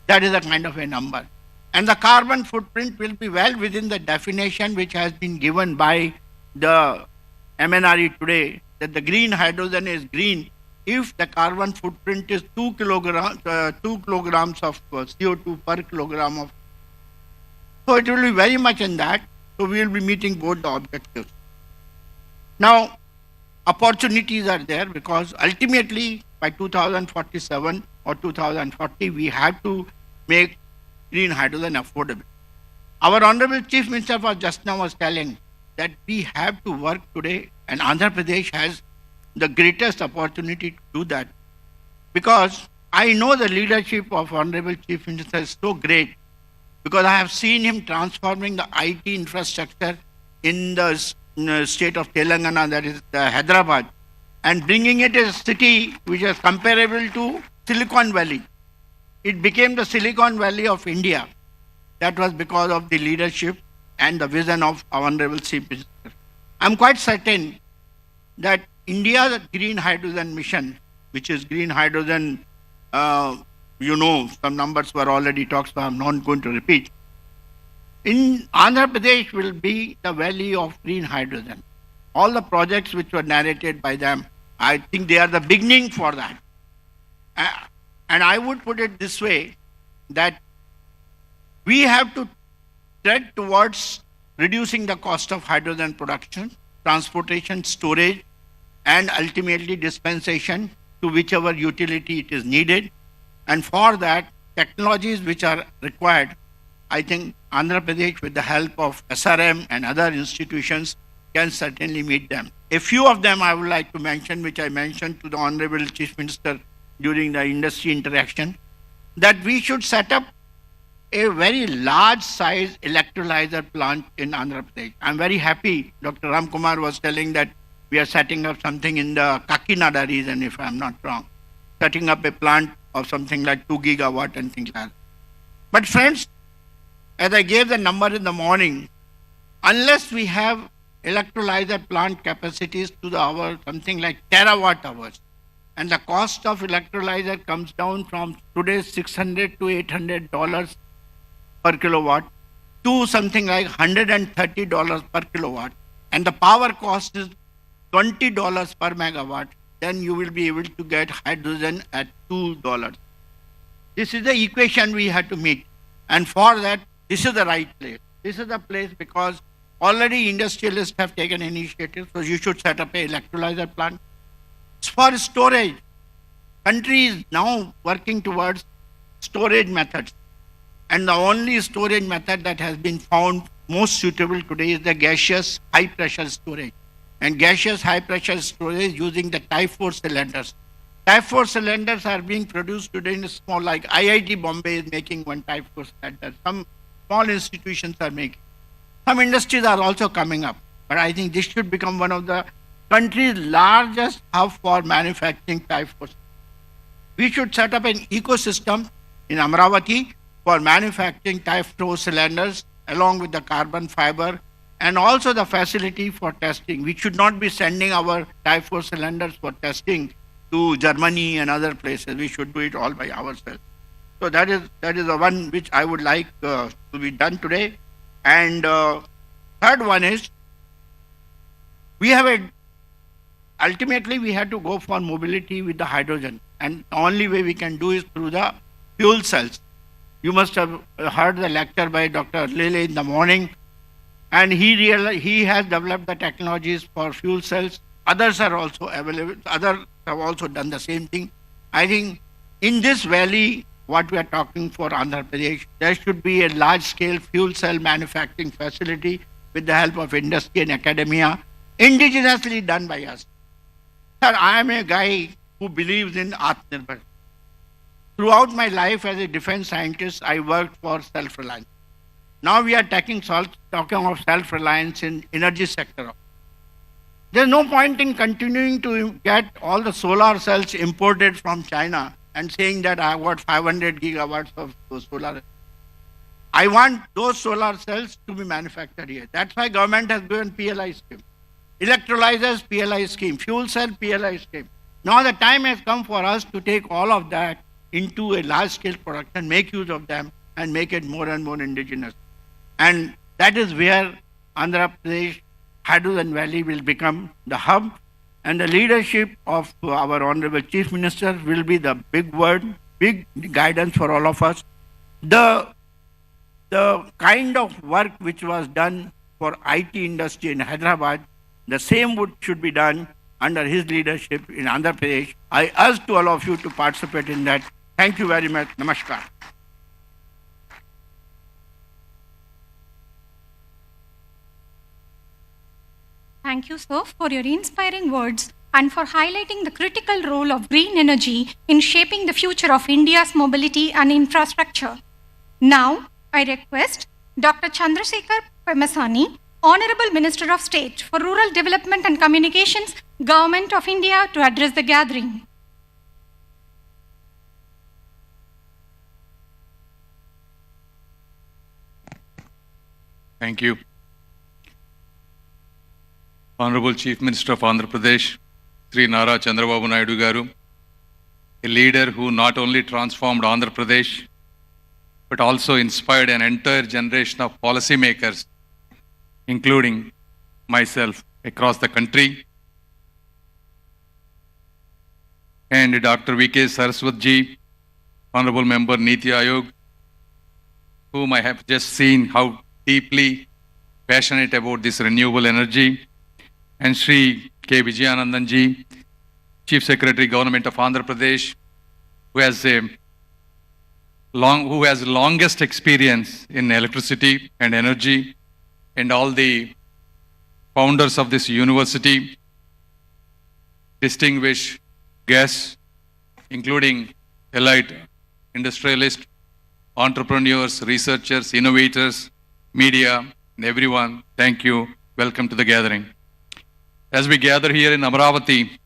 That is a kind of a number. And the carbon footprint will be well within the definition which has been given by the MNRE today, that the green hydrogen is green if the carbon footprint is 2 kilograms of CO2 per kilogram of. So it will be very much in that. So we will be meeting both the objectives. Now, opportunities are there because ultimately by 2047 or 2040, we have to make green hydrogen affordable. Our Honorable Chief Minister just now was telling that we have to work today, and Andhra Pradesh has the greatest opportunity to do that, because I know the leadership of Honorable Chief Minister is so great, because I have seen him transforming the IT infrastructure in the state of Telangana, that is Hyderabad, and bringing it as a city which is comparable to Silicon Valley. It became the Silicon Valley of India. That was because of the leadership and the vision of our Honorable Chief Minister. I'm quite certain that India's green hydrogen mission, which is green hydrogen, some numbers were already talked, so I'm not going to repeat. In Andhra Pradesh will be the valley of green hydrogen. All the projects which were narrated by them, I think they are the beginning for that. And I would put it this way, that we have to tread towards reducing the cost of hydrogen production, transportation, storage, and ultimately dispensation to whichever utility it is needed. And for that, technologies which are required, I think Andhra Pradesh, with the help of SRM and other institutions, can certainly meet them. A few of them I would like to mention, which I mentioned to the Honorable Chief Minister during the industry interaction, that we should set up a very large size electrolyzer plant in Andhra Pradesh. I'm very happy, Dr. Ram Kumar was telling that we are setting up something in the Kakinada region, if I'm not wrong, setting up a plant of something like 2 gigawatt and things like that. But friends, as I gave the number in the morning, unless we have electrolyzer plant capacities to the hour, something like terawatt hours, and the cost of electrolyzer comes down from today's $600 to $800 per kilowatt to something like $130 per kilowatt, and the power cost is $20 per megawatt, then you will be able to get hydrogen at $2. This is the equation we have to meet. And for that, this is the right place. This is the place because already industrialists have taken initiative, so you should set up an electrolyzer plant. For storage, country is now working towards storage methods. And the only storage method that has been found most suitable today is the gaseous high pressure storage. And gaseous high pressure storage using the Type 4 cylinders. Type 4 cylinders are being produced today in a small, like IIT Bombay is making one Type 4 cylinder. Some small institutions are making. Some industries are also coming up. But I think this should become one of the country's largest hub for manufacturing Type 4. We should set up an ecosystem in Amaravati for manufacturing Type 4 cylinders along with the carbon fiber and also the facility for testing. We should not be sending our Type 4 cylinders for testing to Germany and other places. We should do it all by ourselves. So that is the one which I would like to be done today. And third one is, ultimately we have to go for mobility with the hydrogen. And the only way we can do is through the fuel cells. You must have heard the lecture by Dr. Lele in the morning. And he has developed the technologies for fuel cells. Others are also available. Others have also done the same thing. I think in this valley, what we are talking for Andhra Pradesh, there should be a large-scale fuel cell manufacturing facility with the help of industry and academia, indigenously done by us. Sir, I am a guy who believes in Atmanirbhar. Throughout my life as a defense scientist, I worked for self-reliance. Now we are talking of self-reliance in energy sector. There's no point in continuing to get all the solar cells imported from China and saying that I got 500 gigawatts of solar. I want those solar cells to be manufactured here. That's why government has given PLI scheme. Electrolyzers PLI scheme, fuel cell PLI scheme. Now the time has come for us to take all of that into a large-scale production, make use of them, and make it more and more indigenous. And that is where Andhra Pradesh Hydrogen Valley will become the hub, and the leadership of our Honorable Chief Minister will be the big word, big guidance for all of us. The kind of work which was done for IT industry in Hyderabad, the same should be done under his leadership in Andhra Pradesh. I urge to all of you to participate in that. Thank you very much. Namaskar. Thank you, sir, for your inspiring words and for highlighting the critical role of green energy in shaping the future of India's mobility and infrastructure. Now, I request Dr. Chandrasekhar Pemasani, Honorable Minister of State for Rural Development and Communications, Government of India, to address the gathering. Thank you. Honorable Chief Minister of Andhra Pradesh, Sri Nara Chandrababu Naidu Garu, a leader who not only transformed Andhra Pradesh, but also inspired an entire generation of policymakers, including myself, across the country, and Dr. V.K. Saraswat ji, Honorable Member Niti Ayog, whom I have just seen how deeply passionate about this renewable energy, and Sri K. Vijayanandan ji, Chief Secretary, Government of Andhra Pradesh, who has longest experience in electricity and energy, and all the founders of this university, distinguished guests, including elite industrialists, entrepreneurs, researchers, innovators, media, and everyone. Thank you. Welcome to the gathering. As we gather here in Amaravati,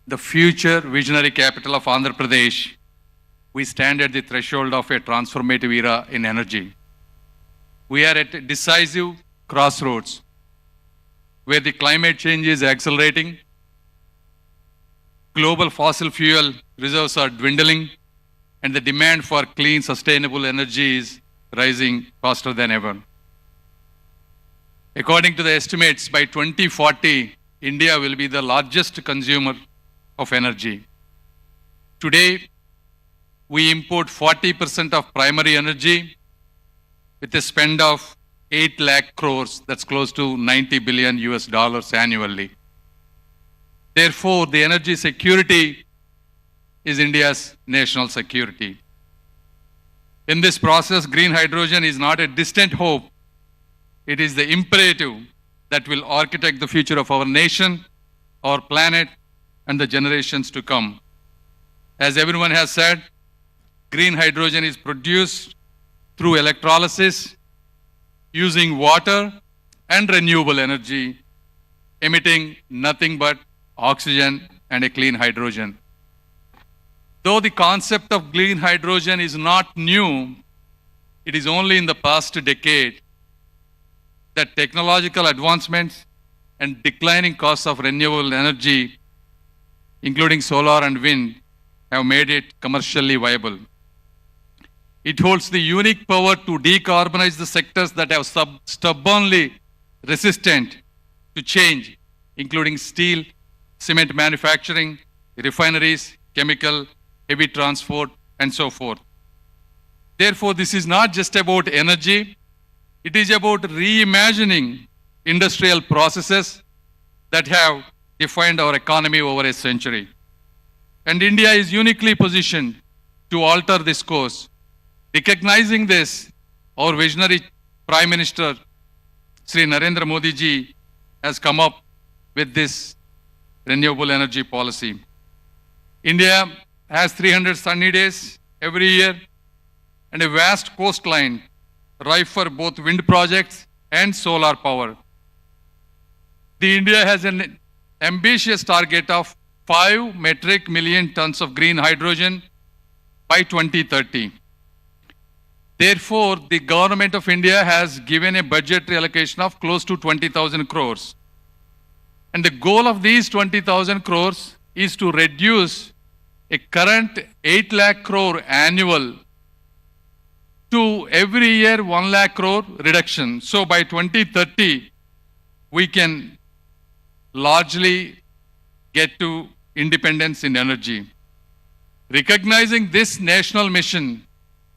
the future visionary capital of Andhra Pradesh, we stand at the threshold of a transformative era in energy. We are at a decisive crossroads where the climate change is accelerating, global fossil fuel reserves are dwindling, and the demand for clean, sustainable energy is rising faster than ever. According to the estimates, by 2040, India will be the largest consumer of energy. Today, we import 40% of primary energy with a spend of 8 lakh crores, that's close to $90 billion annually. Therefore, the energy security is India's national security. In this process, green hydrogen is not a distant hope. It is the imperative that will architect the future of our nation, our planet, and the generations to come. As everyone has said, green hydrogen is produced through electrolysis, using water and renewable energy, emitting nothing but oxygen and a clean hydrogen. Though the concept of green hydrogen is not new, it is only in the past decade that technological advancements and declining costs of renewable energy, including solar and wind, have made it commercially viable. It holds the unique power to decarbonize the sectors that have stubbornly resistant to change, including steel, cement manufacturing, refineries, chemical, heavy transport, and so forth. Therefore, this is not just about energy, it is about reimagining industrial processes that have defined our economy over a century. And India is uniquely positioned to alter this course. Recognizing this, our visionary Prime Minister, Sri Narendra Modi ji, has come up with this renewable energy policy. India has 300 sunny days every year and a vast coastline ripe for both wind projects and solar power. The India has an ambitious target of 5 metric million tons of green hydrogen by 2030. Therefore, the government of India has given a budgetary allocation of close to 20,000 crores. And the goal of these 20,000 crores is to reduce a current 8 lakh crore annual to every year 1 lakh crore reduction. So by 2030, we can largely get to independence in energy. Recognizing this national mission,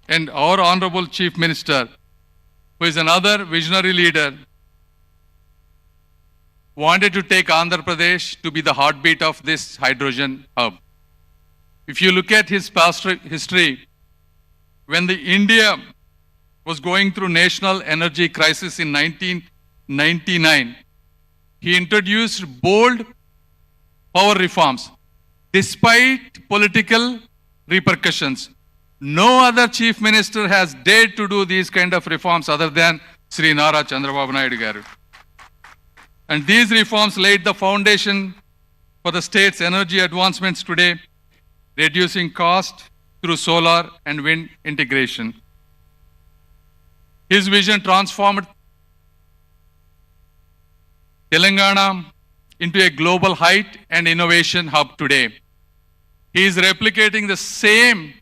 and our Honorable Chief Minister, who is another visionary leader, wanted to take Andhra Pradesh to be the heartbeat of this hydrogen hub. If you look at his past history, when the India was going through national energy crisis in 1999, he introduced bold power reforms despite political repercussions. No other chief minister has dared to do these kind of reforms other than Sri Nara Chandrababu Naidu garu. And these reforms laid the foundation for the state's energy advancements today, reducing cost through solar and wind integration. His vision transformed Telangana into a global height and innovation hub today. He is replicating the same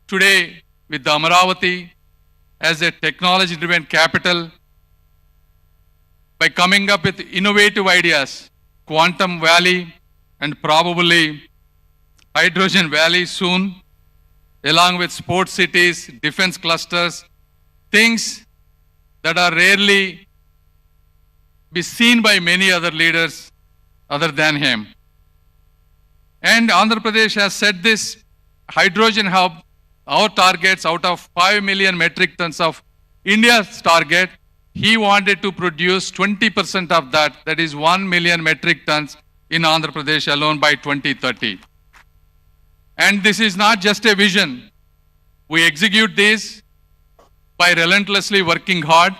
today with the Amaravati as a technology-driven capital by coming up with innovative ideas, Quantum Valley and probably Hydrogen Valley soon, along with sports cities, defense clusters, things that are rarely be seen by many other leaders other than him. And Andhra Pradesh has set this hydrogen hub, our targets out of 5 million metric tons of India's target, he wanted to produce 20% of that, that is 1 million metric tons in Andhra Pradesh alone by 2030. And this is not just a vision. We execute this by relentlessly working hard.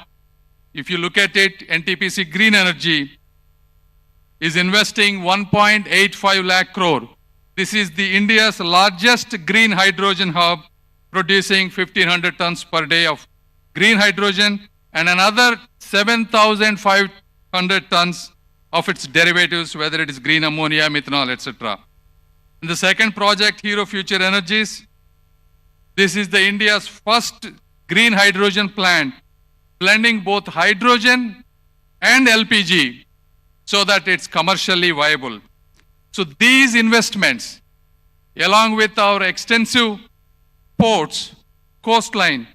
If you look at it, NTPC Green Energy is investing 1.85 lakh crore. This is the India's largest green hydrogen hub, producing 1,500 tons per day of green hydrogen and another 7,500 tons of its derivatives, whether it is green ammonia, methanol, etc. And the second project, Hero Future Energies, this is the India's first green hydrogen plant, blending both hydrogen and LPG so that it's commercially viable. So these investments, along with our extensive ports, coastline,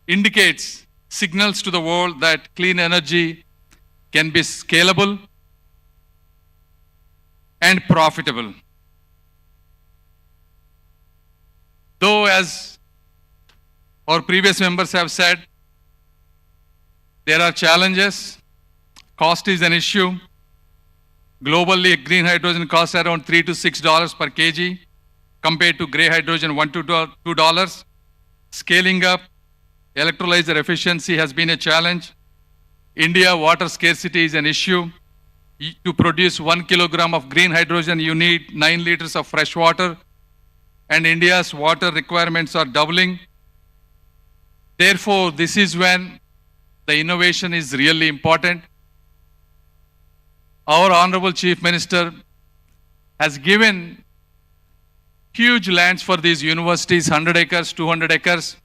indicates signals to the world that clean energy can be scalable and profitable. as our previous members have said, there are challenges. Cost is an issue. Globally, green hydrogen costs around $3 to $6 per kg, compared to gray hydrogen $1 to $2. Scaling up electrolyzer efficiency has been a challenge. India water scarcity is an issue. To produce 1 kilogram of green hydrogen, you need 9 liters of fresh water, and India's water requirements are doubling. Therefore, this is when the innovation is really important. Our Honorable Chief Minister has given huge lands for these universities, 100 acres, 200 acres,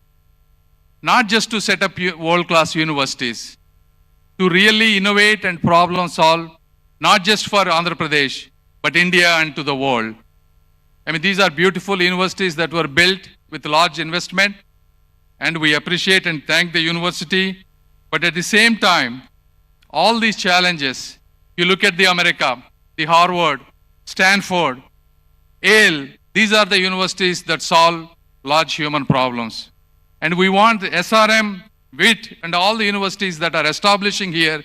not just to set up world-class universities, to really innovate and problem solve, not just for Andhra Pradesh, but India and to the world. I mean, these are beautiful universities that were built with large investment, and we appreciate and thank the university. But at the same time, all these challenges, you look at the America, the Harvard, Stanford, Yale, these are the universities that solve large human problems. And we want the SRM, WIT, and all the universities that are establishing here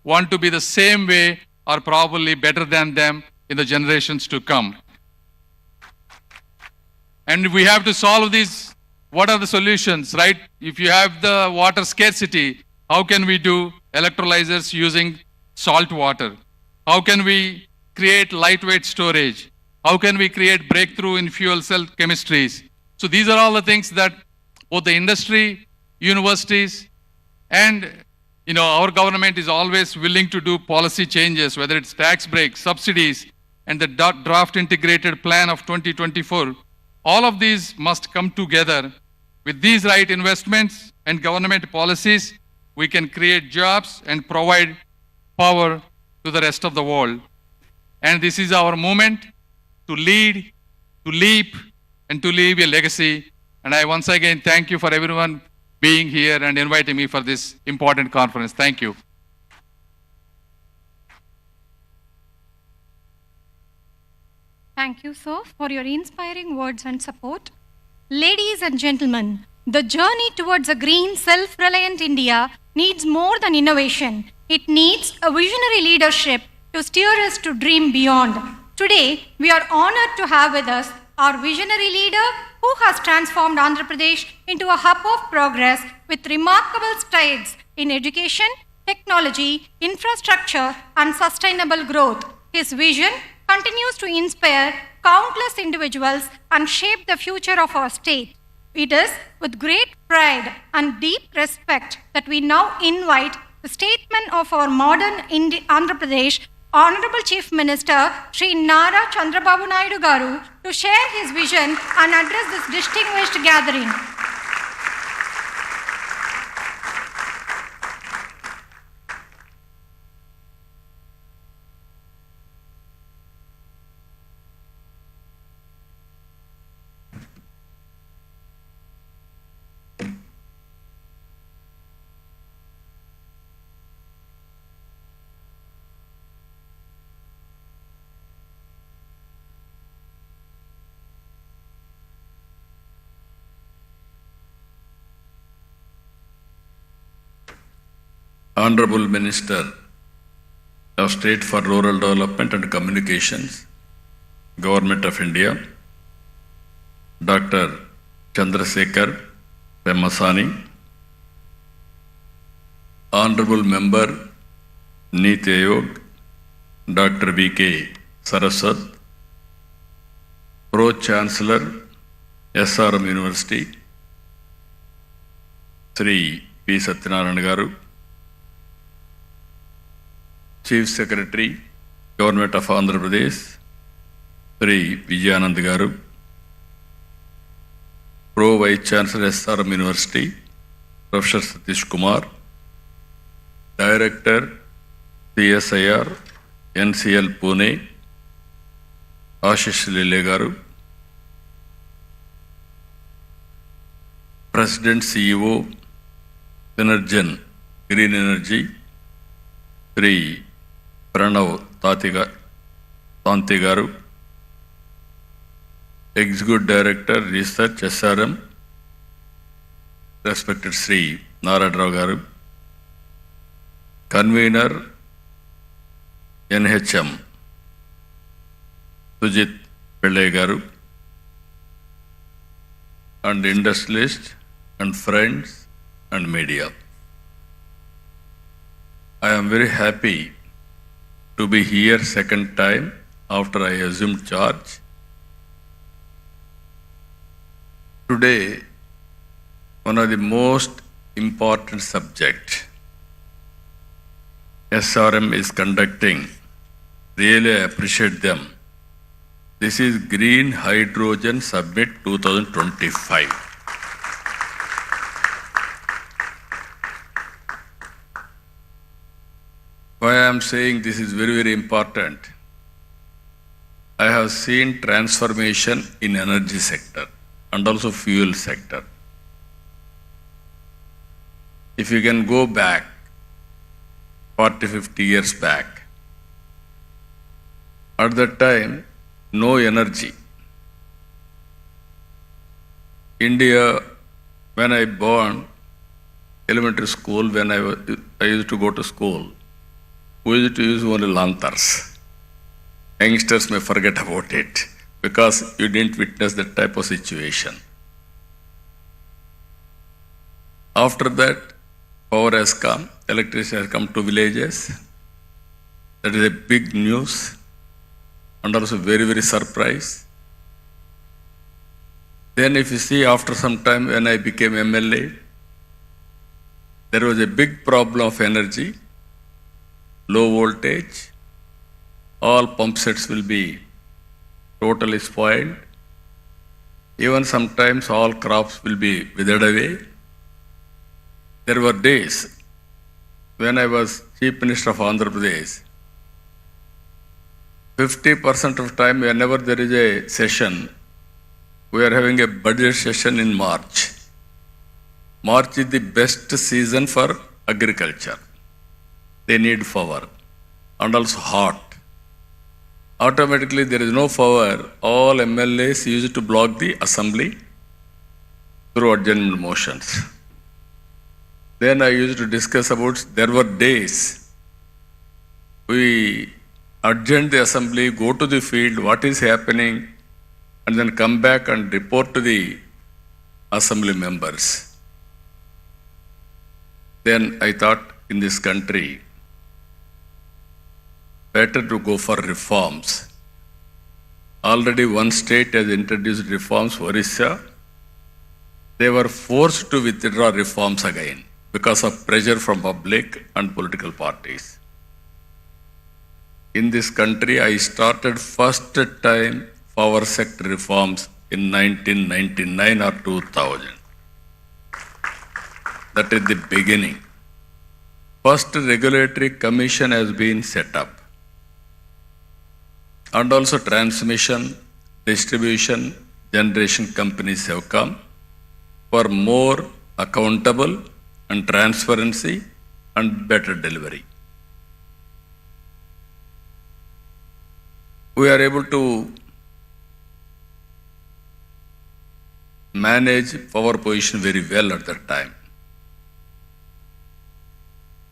want to be the same way or probably better than them in the generations to come. And we have to solve these. What are the solutions, right? If you have the water scarcity, how can we do electrolyzers using salt water? How can we create lightweight storage? How can we create breakthrough in fuel cell chemistries? So these are all the things that both the industry, universities, and our government is always willing to do policy changes, whether it's tax breaks, subsidies, and the draft integrated plan of 2024. All of these must come together. With these right investments and government policies, we can create jobs and provide power to the rest of the world. And this is our moment to lead, to leap, and to leave a legacy. And I once again thank you for everyone being here and inviting me for this important conference. Thank you. Thank you, sir, for your inspiring words and support. Ladies and gentlemen, the journey towards a green, self-reliant India needs more than innovation. It needs a visionary leadership to steer us to dream beyond. Today, we are honored to have with us our visionary leader who has transformed Andhra Pradesh into a hub of progress with remarkable strides in education, technology, infrastructure, and sustainable growth. His vision continues to inspire countless individuals and shape the future of our state. It is with great pride and deep respect that we now invite the statesman of our modern Andhra Pradesh, Honorable Chief Minister Sri Nara Chandrababu Naidu Garu, to share his vision and address this distinguished gathering. Honorable Minister of State for Rural Development and Communications, Government of India, Dr. Chandrasekhar Pemasani, Honorable Member, Niti Aayog, Dr. V.K. Saraswat, Pro-Chancellor, SRM University, Sri P. Satyanarayana Garu, Chief Secretary, Government of Andhra Pradesh, Sri Vijayanand Garu, Pro Vice Chancellor SRM University, Professor Satish Kumar, Director, CSIR, NCL Pune, Ashish Lile Garu, President CEO, Synergen Green Energy, Sri Pranav Tanti Garu, Executive Director, Research, SRM, respected Sri Narayana Garu, Convener, NHM, Sujit Pillai Garu, and industrialists and friends and media. I am very happy to be here second time after I assumed charge. Today, one of the most important subjects SRM is conducting. Really, I appreciate them. This is Green Hydrogen Summit 2025. Why I am saying this is very, very important? I have seen transformation in energy sector and also fuel sector. If you can go back 40, 50 years back, at that time, no energy. India, when I born, elementary school, when I used to go to school, we used to use only lanterns. Youngsters may forget about it because you didn't witness that type of situation. After that, power has come, electricity has come to villages. That is a big news and also very, very surprise. Then if you see after some time when I became MLA, there was a big problem of energy, low voltage, all pump sets will be totally spoiled. Even sometimes all crops will be withered away. There were days when I was Chief Minister of Andhra Pradesh, 50% of time whenever there is a session, we are having a budget session in March. March is the best season for agriculture. They need power and also hot. Automatically there is no power. All MLAs used to block the assembly through adjournment motions. Then I used to discuss about, there were days we adjourn the assembly, go to the field, what is happening, and then come back and report to the assembly members. Then I thought in this country, better to go for reforms. Already one state has introduced reforms, Orissa. They were forced to withdraw reforms again because of pressure from public and political parties. In this country, I started first time power sector reforms in 1999 or 2000. That is the beginning. First regulatory commission has been set up. And also transmission, distribution, generation companies have come for more accountable and transparency and better delivery. We are able to manage power position very well at that time.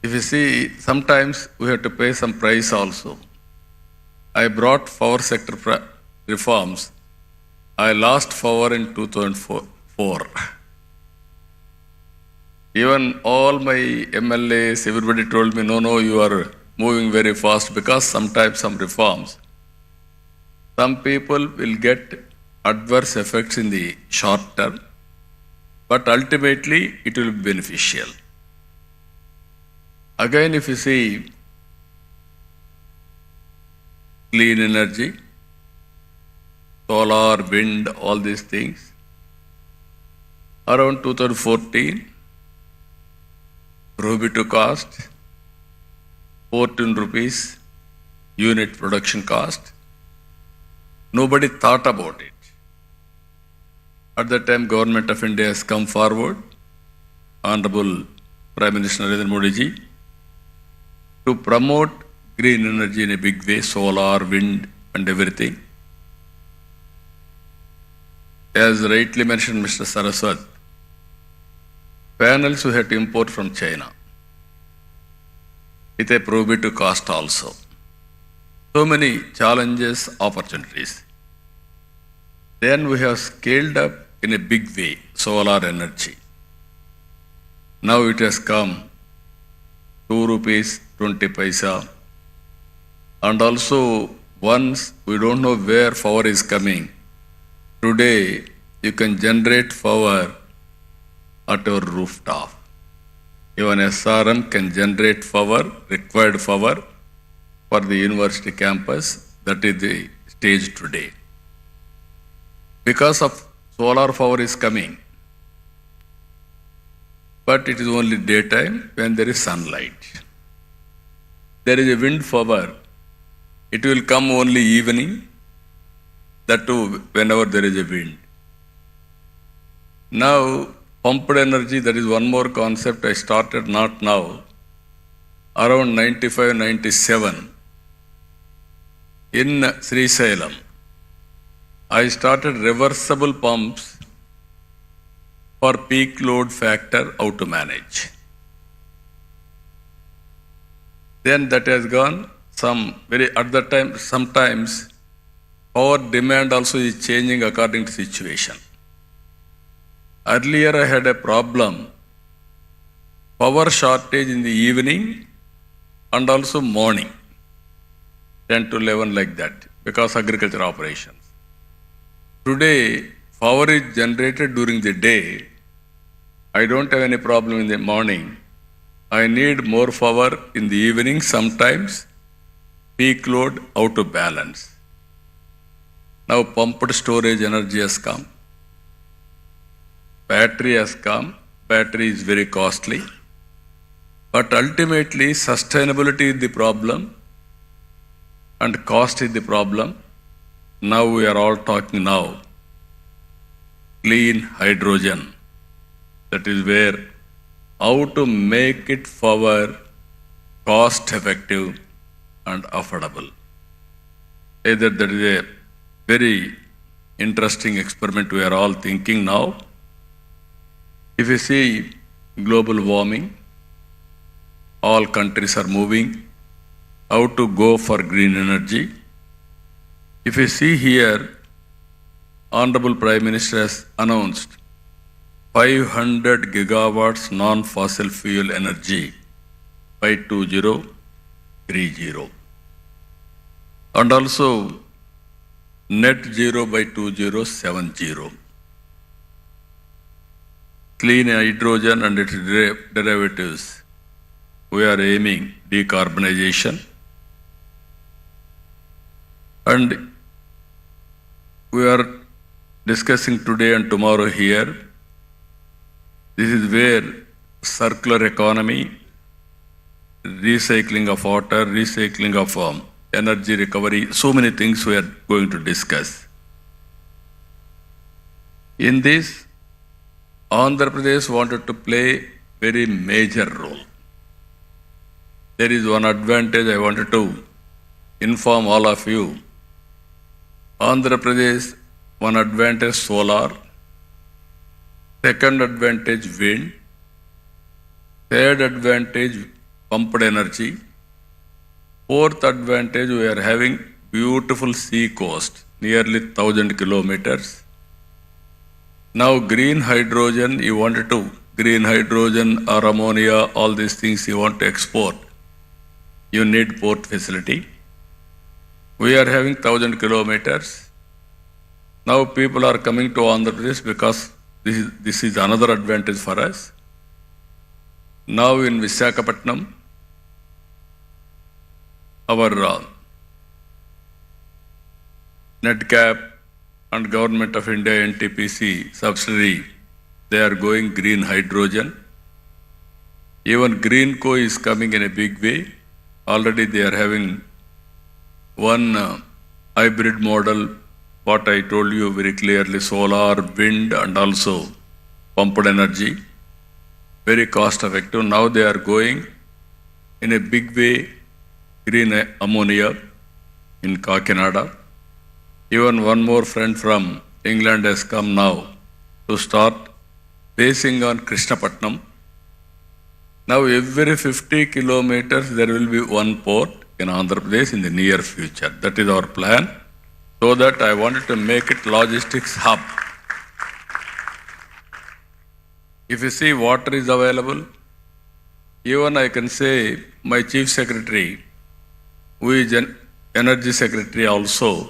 If you see, sometimes we have to pay some price also. I brought power sector reforms. I lost power in 2004. Even all my MLAs, everybody told me, no, you are moving very fast, because sometimes some reforms, some people will get adverse effects in the short term, but ultimately it will be beneficial. Again, if you see clean energy, solar, wind, all these things, around 2014, prohibitive cost, 14 rupees unit production cost. Nobody thought about it. At that time, Government of India has come forward, Honorable Prime Minister Narendra Modi ji, to promote green energy in a big way, solar, wind and everything. as rightly mentioned Mr. Saraswat, panels we had to import from China with a prohibitive cost also. So many challenges, opportunities. Then we have scaled up in a big way solar energy. Now it has come ₹2.20. And also once we don't know where power is coming, today you can generate power at your rooftop. Even SRM can generate power, required power for the university campus. That is the stage today. Because of solar power is coming, but it is only daytime when there is sunlight. There is a wind power. It will come only evening, that too whenever there is a wind. Now, pumped energy, that is one more concept I started not now. Around 95, 97, in Sri Salem, I started reversible pumps for peak load factor, how to manage. Then that has gone at the time, sometimes power demand also is changing according to situation. Earlier I had a problem, power shortage in the evening and also morning, 10 to 11 like that, because agriculture operations. Today, power is generated during the day. I don't have any problem in the morning. I need more power in the evening sometimes. Peak load, how to balance. Now pumped storage energy has come. Battery has come. Battery is very costly. But ultimately, sustainability is the problem and cost is the problem. Now we are all talking now. Clean hydrogen. That is where how to make it power cost effective and affordable. Either that is a very interesting experiment we are all thinking now. If you see global warming, all countries are moving how to go for green energy. If you see here, Honorable Prime Minister has announced 500 gigawatts non-fossil fuel energy by 2030. And also net zero by 2070. Clean hydrogen and its derivatives. We are aiming decarbonization. And we are discussing today and tomorrow here. This is where circular economy, recycling of water, recycling of energy recovery, so many things we are going to discuss. In this, Andhra Pradesh wanted to play very major role. There is one advantage I wanted to inform all of you. Andhra Pradesh, one advantage solar, second advantage wind, third advantage pumped energy, fourth advantage we are having beautiful sea coast, nearly 1,000 kilometers. Now green hydrogen, you wanted to, green hydrogen or ammonia, all these things you want to export, you need port facility. We are having 1,000 kilometers. Now people are coming to Andhra Pradesh because this is another advantage for us. Now in Visakhapatnam, our NetCap and Government of India NTPC subsidiary, they are going green hydrogen. Even Greenco is coming in a big way. Already they are having one hybrid model, what I told you very clearly, solar, wind and also pumped energy, very cost effective. Now they are going in a big way, green ammonia in Kakinada. Even one more friend from England has come now to start basing on Krishnapatnam. Now every 50 kilometers there will be one port in Andhra Pradesh in the near future. That is our plan. So that I wanted to make it logistics hub. If you see water is available, even I can say my chief secretary, who is an energy secretary also,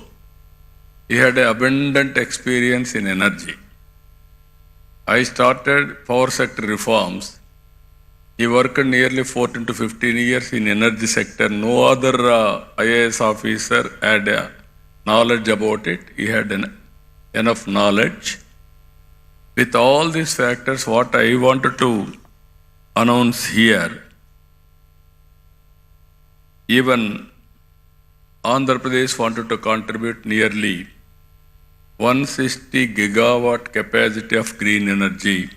he had an abundant experience in energy. I started power sector reforms. He worked nearly 14 to 15 years in energy sector. No other IAS officer had knowledge about it. He had enough knowledge. With all these factors, what I wanted to announce here, even Andhra Pradesh wanted to contribute nearly 160 gigawatt capacity of green energy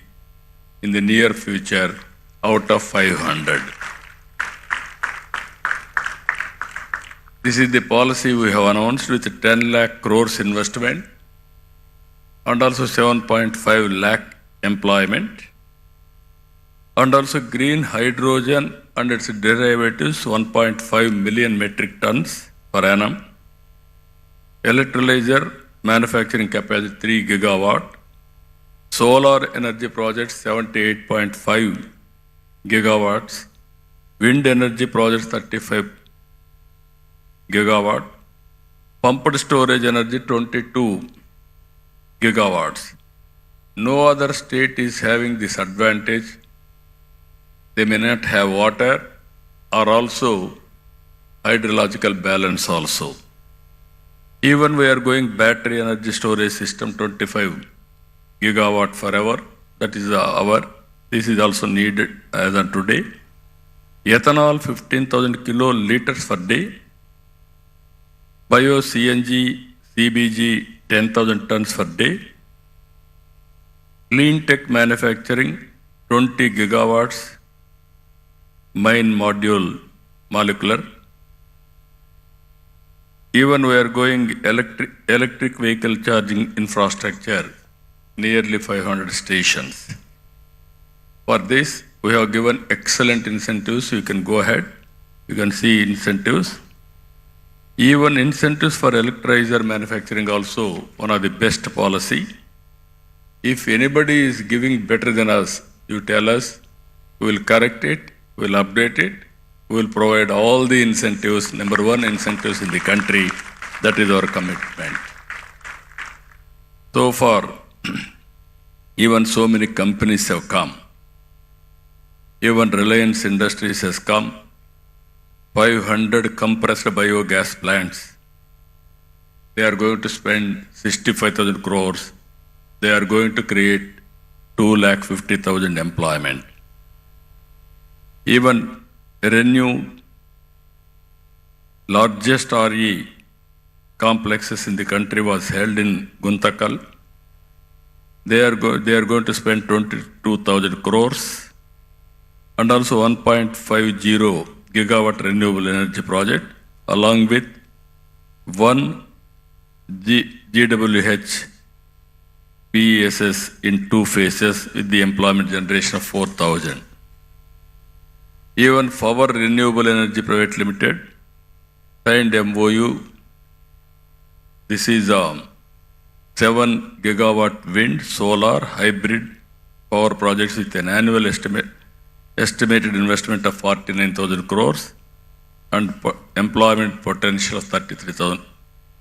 in the near future out of 500. This is the policy we have announced with 10 lakh crores investment and also 7.5 lakh employment, and also green hydrogen and its derivatives 1.5 million metric tons per annum, electrolyzer manufacturing capacity 3 gigawatt, solar energy projects 78.5 gigawatts, wind energy projects 35 gigawatt, pumped storage energy 22 gigawatts. No other state is having this advantage. They may not have water or also hydrological balance also. Even we are going battery energy storage system 25 gigawatt forever. That is this is also needed as on today. Ethanol 15,000 kiloliters per day. Bio CNG, CBG 10,000 tons per day. Clean tech manufacturing 20 gigawatts. Mine module molecular. Even we are going electric vehicle charging infrastructure, nearly 500 stations. For this, we have given excellent incentives. You can go ahead. You can see incentives. Even incentives for electrolyzer manufacturing also one of the best policy. If anybody is giving better than us, you tell us, we will correct it, we will update it, we will provide all the incentives, number one incentives in the country. That is our commitment. So far, even so many companies have come. Even Reliance Industries has come. 500 compressed biogas plants. They are going to spend 65,000 crores. They are going to create 250,000 employment. Even Renew, largest RE complexes in the country, was held in Guntakal. They are going to spend 22,000 crores and also 1.50 gigawatt renewable energy project, along with one GWH PESS in 2 phases with the employment generation of 4,000. Even Power Renewable Energy Private Limited signed MOU. This is 7 gigawatt wind, solar, hybrid power projects with an annual estimated investment of 49,000 crores and employment potential of 33,000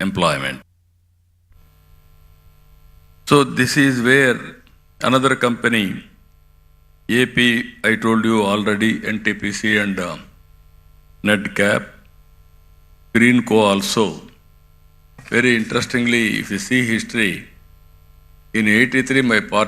employment. So this is where another company, AP, I told you already, NTPC and NetCap, Greenco also. Very interestingly, if you see history, in 83 my party